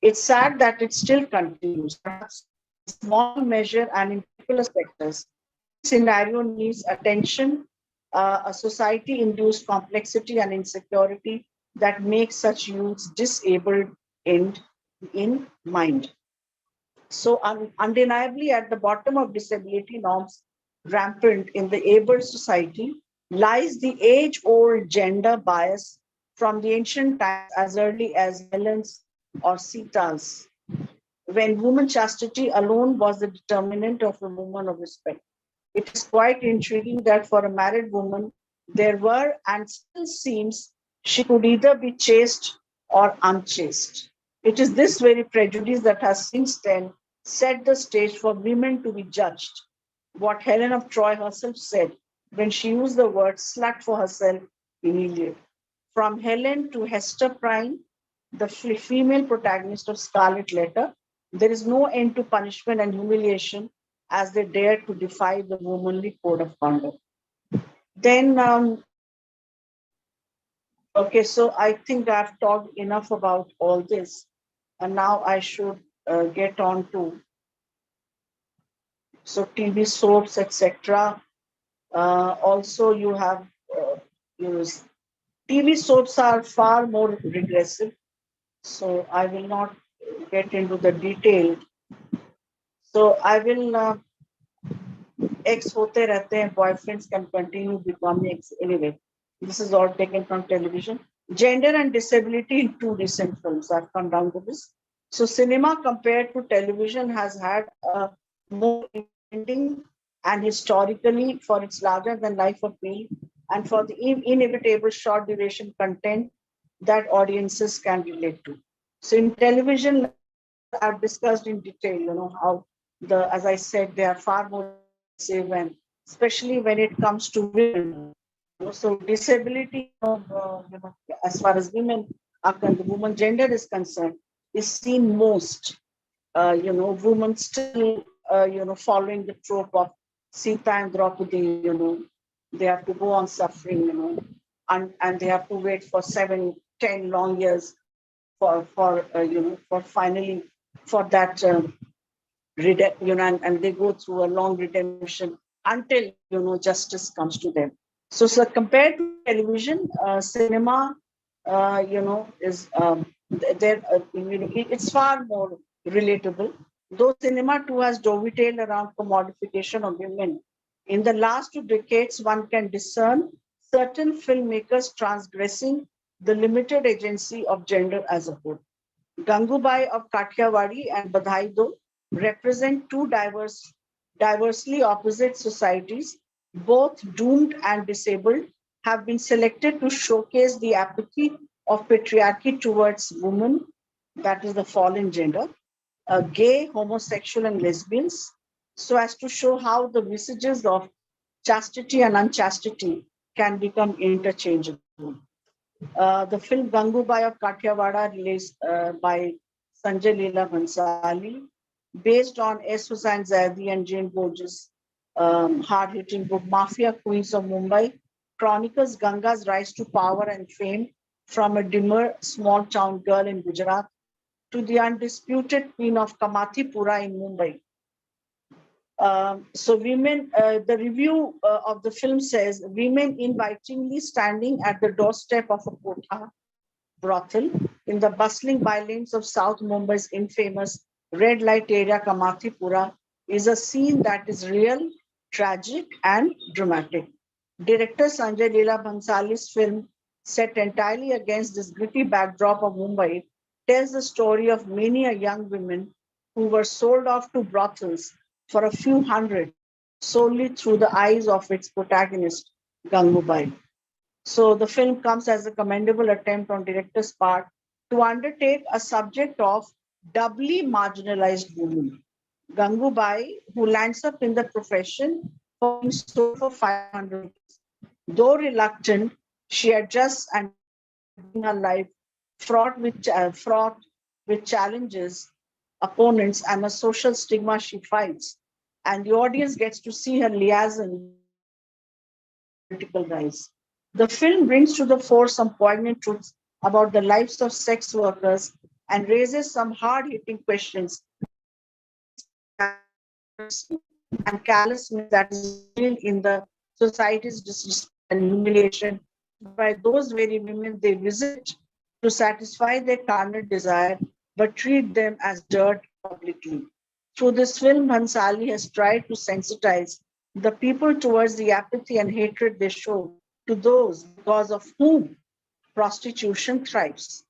It's sad that it still continues. Perhaps in small measure and in particular sectors, this scenario needs attention, a society-induced complexity and insecurity that makes such youths disabled in mind. So undeniably at the bottom of disability norms rampant in the able society lies the age-old gender bias from the ancient times as early as Helen's or Sita's, when woman chastity alone was the determinant of a woman of respect. It is quite intriguing that for a married woman, there were and still seems she could either be chaste or unchaste. It is this very prejudice that has since then set the stage for women to be judged. What Helen of Troy herself said when she used the word slut for herself in Iliad. From Helen to Hester Prynne, the female protagonist of Scarlet Letter, there is no end to punishment and humiliation as they dare to defy the womanly code of conduct. Then, okay, so I think I've talked enough about all this, and now I should get on to TV soaps, etc. Also, you have TV soaps are far more regressive, so I will not get into the detail. So I will ex hote rehte hain, boyfriends can continue becoming ex anyway. This is all taken from television. Gender and disability in 2 recent films. I've come down to this. So cinema compared to television has had a more ending and historically for its larger than life appeal and for the inevitable short duration content that audiences can relate to. So in television, I've discussed in detail, how as I said, they are far more safe, and especially when it comes to women. So disability, as far as women are concerned, the woman gender is concerned, is seen most. Women still, following the trope of Sita and Draupadi, they have to go on suffering, and they have to wait for 7, 10 long years for finally for that, and they go through a long redemption until justice comes to them. So compared to television, cinema, is it's far more relatable. Though cinema too has dovetailed around commodification of women. In the last 2 decades, one can discern certain filmmakers transgressing the limited agency of gender as a whole. Gangubai of Kathiawadi and Badhai Do represent 2 diversely opposite societies, both doomed and disabled, have been selected to showcase the apathy of patriarchy towards women, that is the fallen gender, gay, homosexual, and lesbians, so as to show how the messages of chastity and unchastity can become interchangeable. The film Gangubai of Kathiawada, released by Sanjay Leela Bhansali, based on S. Hussain Zaidi and Jane Borges' hard-hitting book Mafia Queens of Mumbai, chronicles Ganga's rise to power and fame from a dimmer small-town girl in Gujarat to the undisputed queen of Kamathipura in Mumbai. So women, the review of the film says, women invitingly standing at the doorstep of a kotha brothel in the bustling bylanes of South Mumbai's infamous red light area Kamathipura is a scene that is real, tragic, and dramatic. Director Sanjay Leela Bhansali's film, set entirely against this gritty backdrop of Mumbai, tells the story of many a young women who were sold off to brothels for a few hundred solely through the eyes of its protagonist, Gangubai. So the film comes as a commendable attempt on director's part to undertake a subject of doubly marginalized women. Gangubai, who lands up in the profession for being sold for 500 rupees. Though reluctant, she adjusts and her life fraught with challenges, opponents, and a social stigma she fights. And the audience gets to see her liaison with political rise. The film brings to the fore some poignant truths about the lives of sex workers and raises some hard-hitting questions and callousness that is real in the society's disrespect and humiliation by those very women they visit to satisfy their carnal desire, but treat them as dirt publicly. Through this film, Bhansali has tried to sensitize the people towards the apathy and hatred they show to those because of whom prostitution thrives.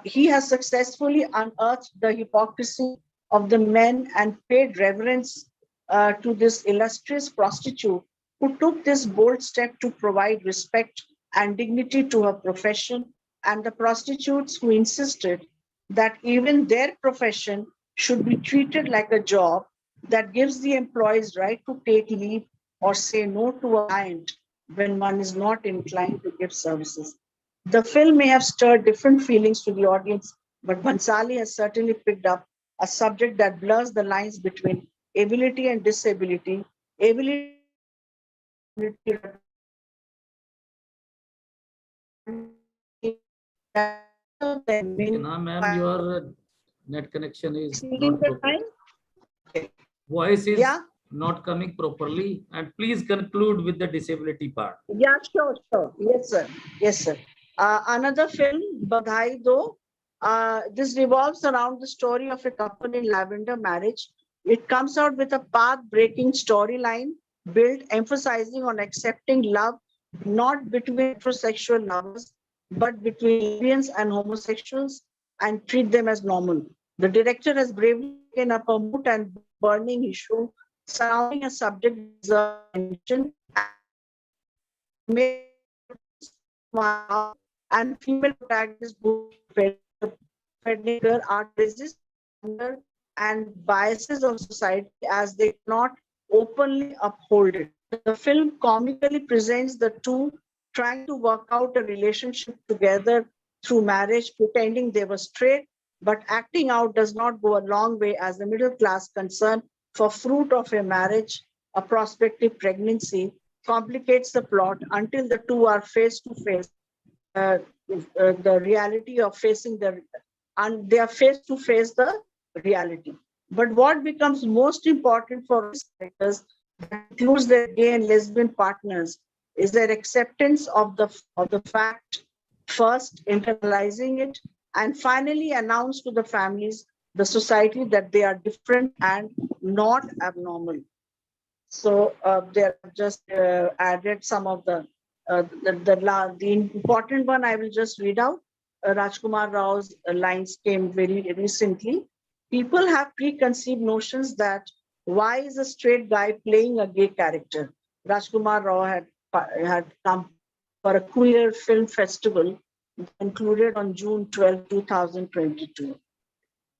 He has successfully unearthed the hypocrisy of the men and paid reverence to this illustrious prostitute who took this bold step to provide respect and dignity to her profession, and the prostitutes who insisted that even their profession should be treated like a job that gives the employees right to take leave or say no to a client when one is not inclined to give services. The film may have stirred different feelings to the audience, but Bhansali has certainly picked up a subject that blurs the lines between ability and disability, ability. Ma'am, your net connection is not proper. Voice is not coming properly, and please conclude with the disability part. Yeah, sure. Yes, sir. Yes, sir. Another film, Badhai Do. This revolves around the story of a couple in lavender marriage. It comes out with a path-breaking storyline built emphasizing on accepting love not between heterosexual lovers, but between lesbians and homosexuals, and treat them as normal. The director has bravely taken up a moot and burning issue surrounding a subject attention and female protagonists are resist and biases of society as they cannot openly uphold it. The film comically presents the two trying to work out a relationship together through marriage, pretending they were straight, but acting out does not go a long way as the middle class concern for fruit of a marriage, a prospective pregnancy, complicates the plot until the two are face to face the reality of facing and they are face to face the reality. But what becomes most important for these characters, that includes their gay and lesbian partners, is their acceptance of the fact, first internalizing it, and finally announce to the families, the society, that they are different and not abnormal. So they are just added some of the important one. I will just read out. Rajkumar Rao's lines came very recently. People have preconceived notions that why is a straight guy playing a gay character? Rajkumar Rao had come for a queer film festival concluded on June 12, 2022.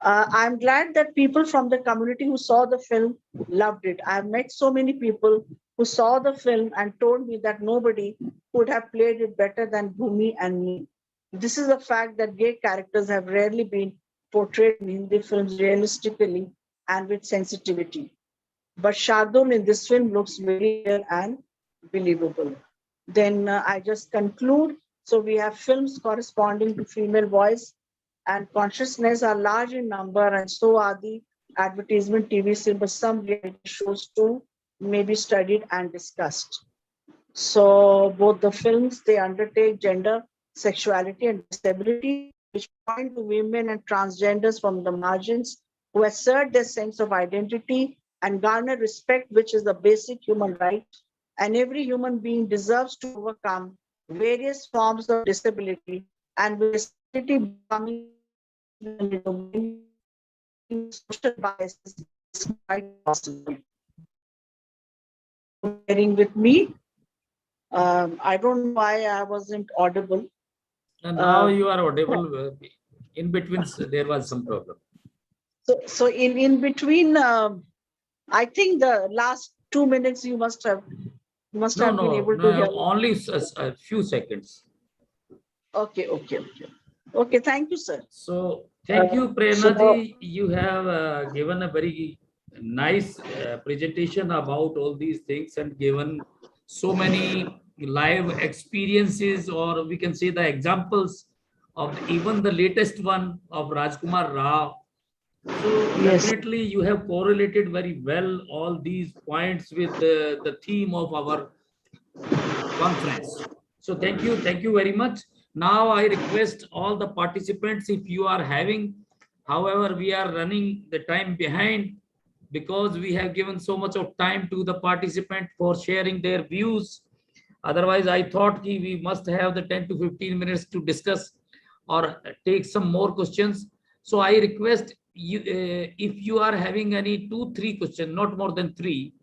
I'm glad that people from the community who saw the film loved it. I've met so many people who saw the film and told me that nobody could have played it better than Bhumi and me. This is a fact that gay characters have rarely been portrayed in Hindi films realistically and with sensitivity. But Shardul in this film looks very real and believable. Then I just conclude. So we have films corresponding to female voice and consciousness are large in number, and so are the advertisement TV serials, but some reality shows too may be studied and discussed. So both the films, they undertake gender, sexuality, and disability, which point to women and transgenders from the margins who assert their sense of identity and garner respect, which is the basic human right. And every human being deserves to overcome various forms of disability, and with disability becoming social biases is quite possible. Bearing with me. I don't know why I wasn't audible. And now you are audible. In between, there was some problem. So in between, I think the last 2 minutes you must have been able to hear. Only a few seconds. Okay. Thank you, sir. So thank you, Prerna ji. You have given a very nice presentation about all these things and given so many live experiences, or we can say the examples of even the latest one of Rajkumar Rao. So Yes. definitely you have correlated very well all these points with the theme of our conference. So thank you very much. Now I request all the participants, if you are having, however, we are running the time behind because we have given so much of time to the participant for sharing their views. Otherwise, I thought we must have the 10 to 15 minutes to discuss or take some more questions. So I request you, if you are having any 2-3 questions, not more than 3.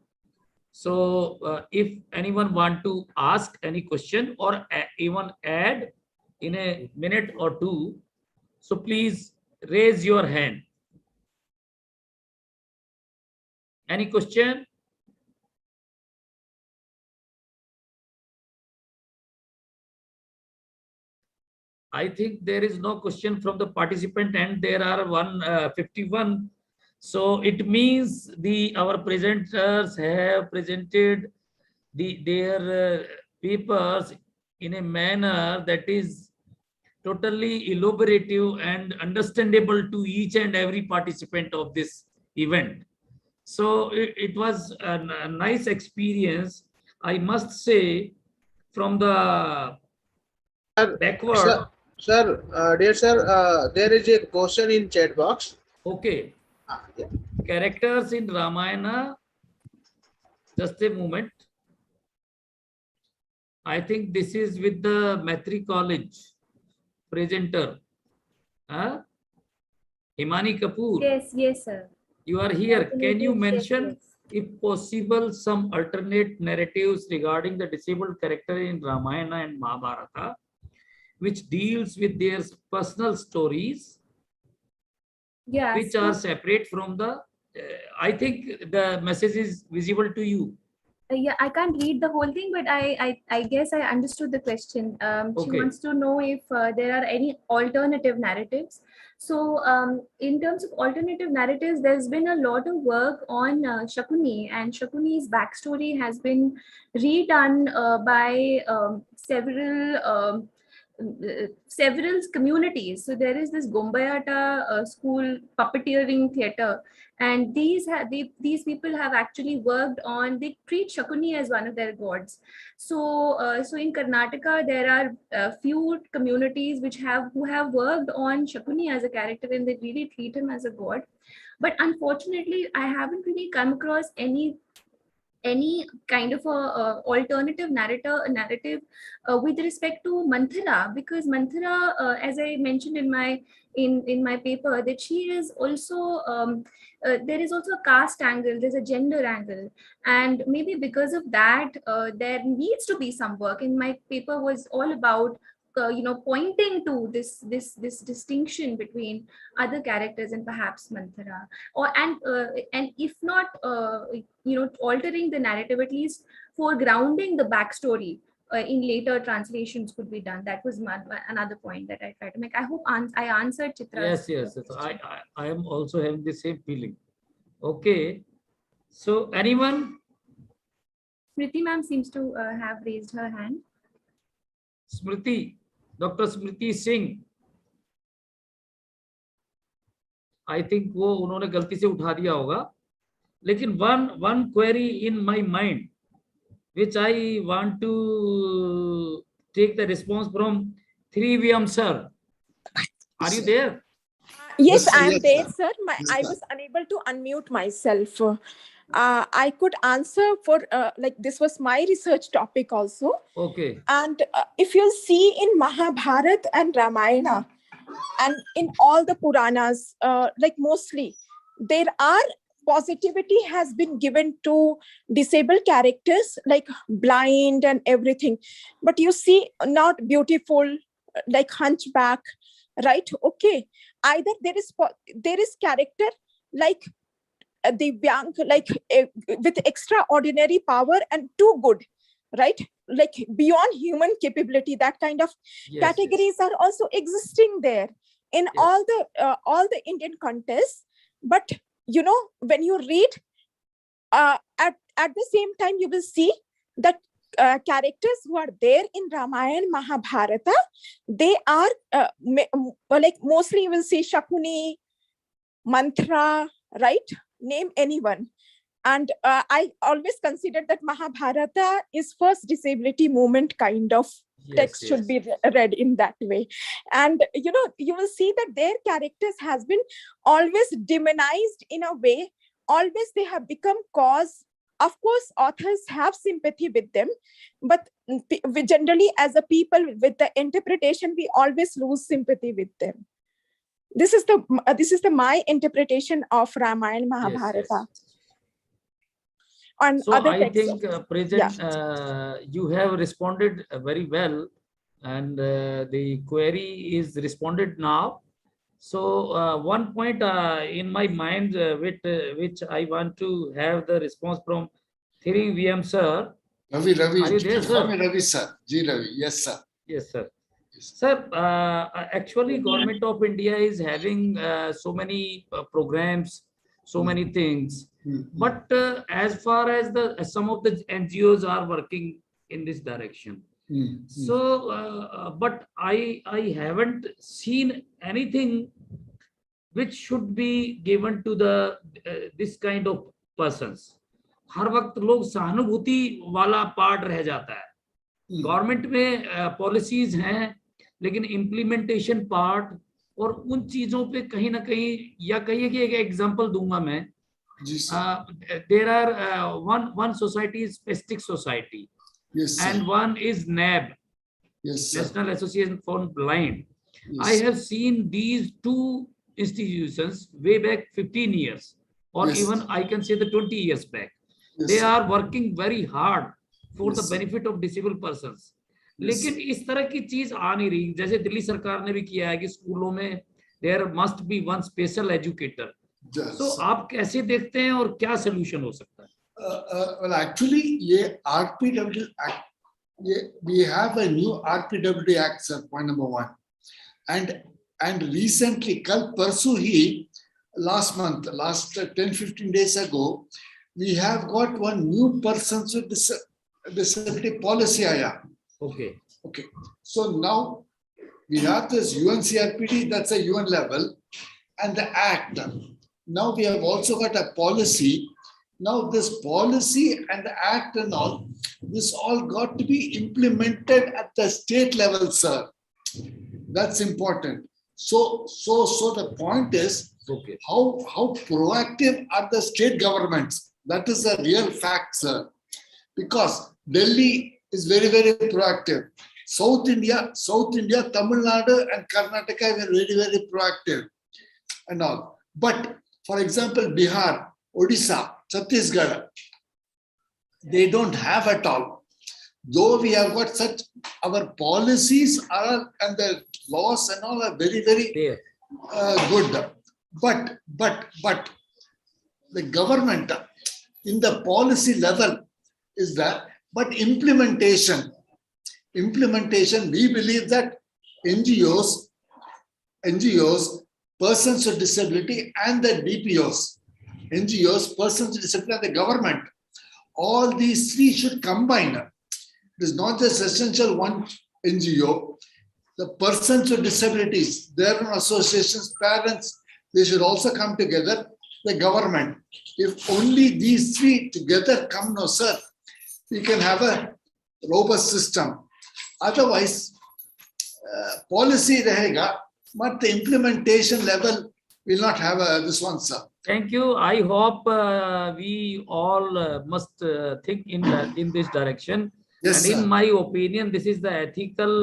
So if anyone want to ask any question or even add in a minute or two, so please raise your hand. Any question? I think there is no question from the participant, and there are 151. So it means our presenters have presented their papers in a manner that is totally elaborative and understandable to each and every participant of this event. So it was a nice experience, I must say, from the backward. Sir, dear sir, there is a question in chat box. Okay. Yeah. Characters in Ramayana. Just a moment. I think this is with the Maitri College presenter. Himani Kapoor. Yes, sir. You are here. Can you mention, yes. if possible, some alternate narratives regarding the disabled character in Ramayana and Mahabharata, which deals with their personal stories, which are separate from the, I think the message is visible to you. Yeah, I can't read the whole thing, but I guess I understood the question. She wants to know if there are any alternative narratives. So in terms of alternative narratives, there's been a lot of work on Shakuni, and Shakuni's backstory has been redone by several communities. So there is this Gombayata school puppeteering theater, and these people have actually worked on, they treat Shakuni as one of their gods. So so in Karnataka there are a few communities who have worked on Shakuni as a character, and they really treat him as a god. But unfortunately I haven't really come across any kind of a alternative narrative with respect to Manthara, because Manthara, as I mentioned in my paper, that she is also there is also a caste angle, there's a gender angle, and maybe because of that there needs to be some work. In my paper was all about pointing to this distinction between other characters and perhaps Manthara, and if not altering the narrative, at least foregrounding the backstory in later translations could be done. That was another point that I tried to make. I hope I answered Chitra's. Yes. I am also having the same feeling. Okay. So anyone? Smriti ma'am seems to have raised her hand. Smriti, Dr. Smriti Singh. I think वो उन्होंने गलती से उठा दिया होगा. लेकिन one query in my mind, which I want to take the response from 3VM sir. Are you there? Yes, I am there, sir. I was unable to unmute myself. I could answer for this was my research topic also. Okay. And if you'll see in Mahabharata and Ramayana and in all the Puranas, mostly there are positivity has been given to disabled characters like blind and everything. But you see, not beautiful, like hunchback, right? Okay. Either there is character like Divyang, with extraordinary power and too good, right? Like beyond human capability. That kind of categories are also existing there in all the Indian contests. But when you read, at the same time, you will see that characters who are there in Ramayana, Mahabharata, they are mostly you will see Shakuni, Manthara, right? Name anyone. And I always consider that Mahabharata is first disability movement kind of text should be read in that way. And you will see that their characters has been always demonized in a way. Always they have become cause. Of course, authors have sympathy with them, but we generally as a people with the interpretation, we always lose sympathy with them. This is my interpretation of Ramayana, Mahabharata. On so other I texts. think present you have responded very well, and the query is responded now. So one point in my mind which I want to have the response from 3VM sir. Ravi, are you there, sir? Ravi sir. Ji Ravi, yes sir. Yes sir. Sir, actually Government of India is having so many programs, so many things, but as far as some of the NGOs are working in this direction. So, but I haven't seen anything which should be given to the this kind of persons. हर वक्त लोग सहानुभूति वाला part रह जाता है. Government में policies हैं, लेकिन इम्प्लीमेंटेशन पार्ट और उन चीजों पे कहीं ना कहीं, या कहिए कि एक एग्जांपल दूंगा मैं. There are one society is Spastic Society. Yes, and one is NAB, National Association for Blind. I have seen these two institutions way back 15 years, or even I can say the 20 years back. They are working very hard for the benefit of disabled persons. लेकिन इस तरह की चीज आ नहीं रही. जैसे दिल्ली सरकार ने भी किया है कि स्कूलों में there must be one special educator. So आप कैसे देखते हैं और क्या solution हो सकता है? Well, actually, ये RPW Act, we have a new RPW Act, sir, point number one. And recently, kal parsu hi, last 10-15 days ago, we have got one new persons with disability policy aaya. Okay. So now we have this UNCRPD, that's a UN level, and the Act. Now we have also got a policy. Now this policy and the Act and all, this all got to be implemented at the state level, sir. That's important. So the point is, how proactive are the state governments? That is a real fact, sir. Because Delhi is very, very proactive. South India, Tamil Nadu and Karnataka were very, very proactive and all. But for example, Bihar, Odisha, Chhattisgarh, they don't have at all. though we have got such, our policies are and the laws and all are very, very good. But the government in the policy level is that, but implementation, we believe that NGOs, persons with disability, and the DPOs, NGOs, persons with disability, and the government, all these three should combine. It is not just essential one NGO. The persons with disabilities, their own associations, parents, they should also come together. The government, if only these three together come, no sir, we can have a robust system. Otherwise, policy rahega, but the implementation level will not have this one, sir. Thank you. I hope we all must think in this direction. Yes, and sir. in my opinion, this is the ethical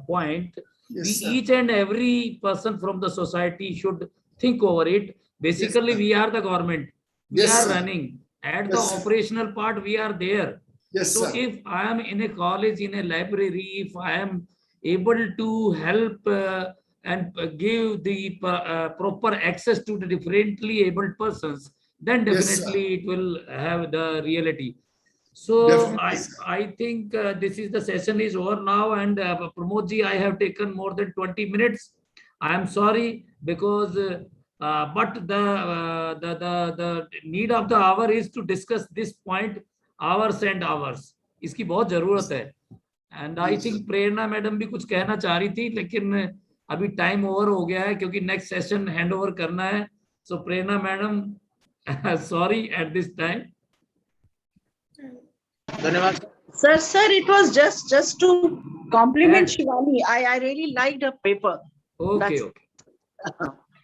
point. Yes, sir. Each and every person from the society should think over it. Basically, Yes, we are the government. We Yes, are sir. running. At Yes, the sir. operational part, we are there. Yes, So sir. if I am in a college, in a library, if I am able to help and give the proper access to the differently abled persons, then Yes, sir. definitely it will have the reality. So Definitely, sir. I think this is the session is over now, and Pramod ji, I have taken more than 20 minutes. I am sorry because but the need of the hour is to discuss this point hours and hours. इसकी बहुत जरूरत है. And I think Prerna madam भी कुछ कहना चाह रही थी, लेकिन अभी टाइम ओवर हो गया है क्योंकि नेक्स्ट सेशन हैंड ओवर करना है. So Prerna madam, sorry at this time. धन्यवाद. Sir, it was just to compliment Shivani. I really liked her paper. Okay, okay.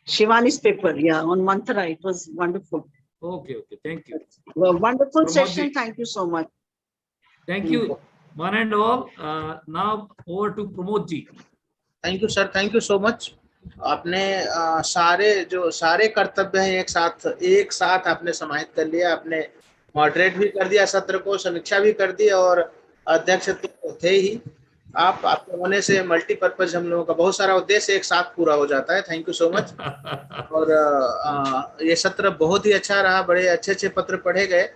Shivani's paper, yeah, on Mantra. It was wonderful. Okay, thank you. Well, wonderful Pramod session. ji. Thank you so much. Thank you, one and all. Now over to Pramod ji. Thank you sir, thank you so much. आपने सारे कर्तव्य हैं एक साथ आपने समाहित कर लिया. आपने मॉडरेट भी कर दिया सत्र को, समीक्षा भी कर दी, और अध्यक्ष तो थे ही आपके होने से मल्टीपर्पज हम लोगों का बहुत सारा उद्देश्य एक साथ पूरा हो जाता है. Thank you so much. और ये सत्र बहुत ही अच्छा रहा. बड़े अच्छे पत्र पढ़े गए,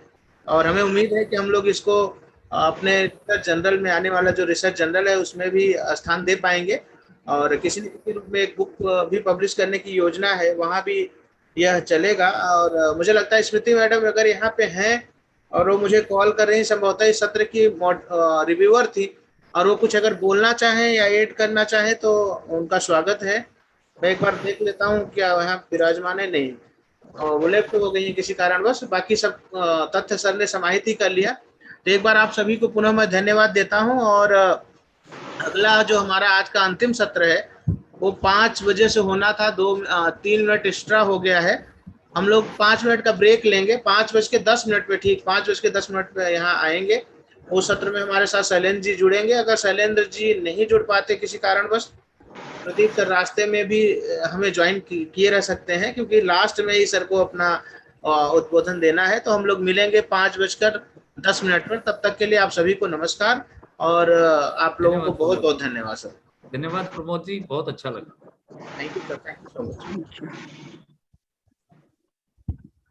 और हमें उम्मीद है कि हम लोग इसको अपने रिसर्च जनरल में, आने वाला जो रिसर्च जनरल है उसमें भी स्थान दे पाएंगे. और किसी न किसी रूप में एक बुक भी पब्लिश करने की योजना है, वहाँ भी यह चलेगा. और मुझे लगता है स्मृति मैडम अगर यहाँ पे हैं और वो मुझे कॉल कर रही हैं, संभवतः इस सत्र की रिव्यूअर थी, और वो कुछ अगर बोलना चाहें या ऐड करना चाहें तो उनका स्वागत है. मैं एक बार देख लेता हूँ क्या वहाँ विराजमान है. नहीं, वो लेफ्ट हो गई है किसी कारणवश. बाकी सब तथ्य सर ने समाहित ही कर लिया. तो एक बार आप सभी को पुनः मैं धन्यवाद देता हूँ. और अगला जो हमारा आज का अंतिम सत्र है वो 5 बजे से होना था. 3 मिनट एक्स्ट्रा हो गया है. हम लोग 5 मिनट का ब्रेक लेंगे. 5:10 पे, ठीक 5:10 पे यहाँ आएंगे. उस सत्र में हमारे साथ शैलेंद्र जी जुड़ेंगे. अगर शैलेंद्र जी नहीं जुड़ पाते किसी कारणवश, प्रदीप सर रास्ते में भी हमें ज्वाइन किए रह सकते हैं, क्योंकि लास्ट में ही सर को अपना उद्बोधन देना है. तो हम लोग मिलेंगे 5:10 पर. तब तक के लिए आप सभी को नमस्कार, और आप लोगों को बहुत बहुत धन्यवाद सर. धन्यवाद प्रमोद जी, बहुत अच्छा लगा. Thank you sir, thank you so much.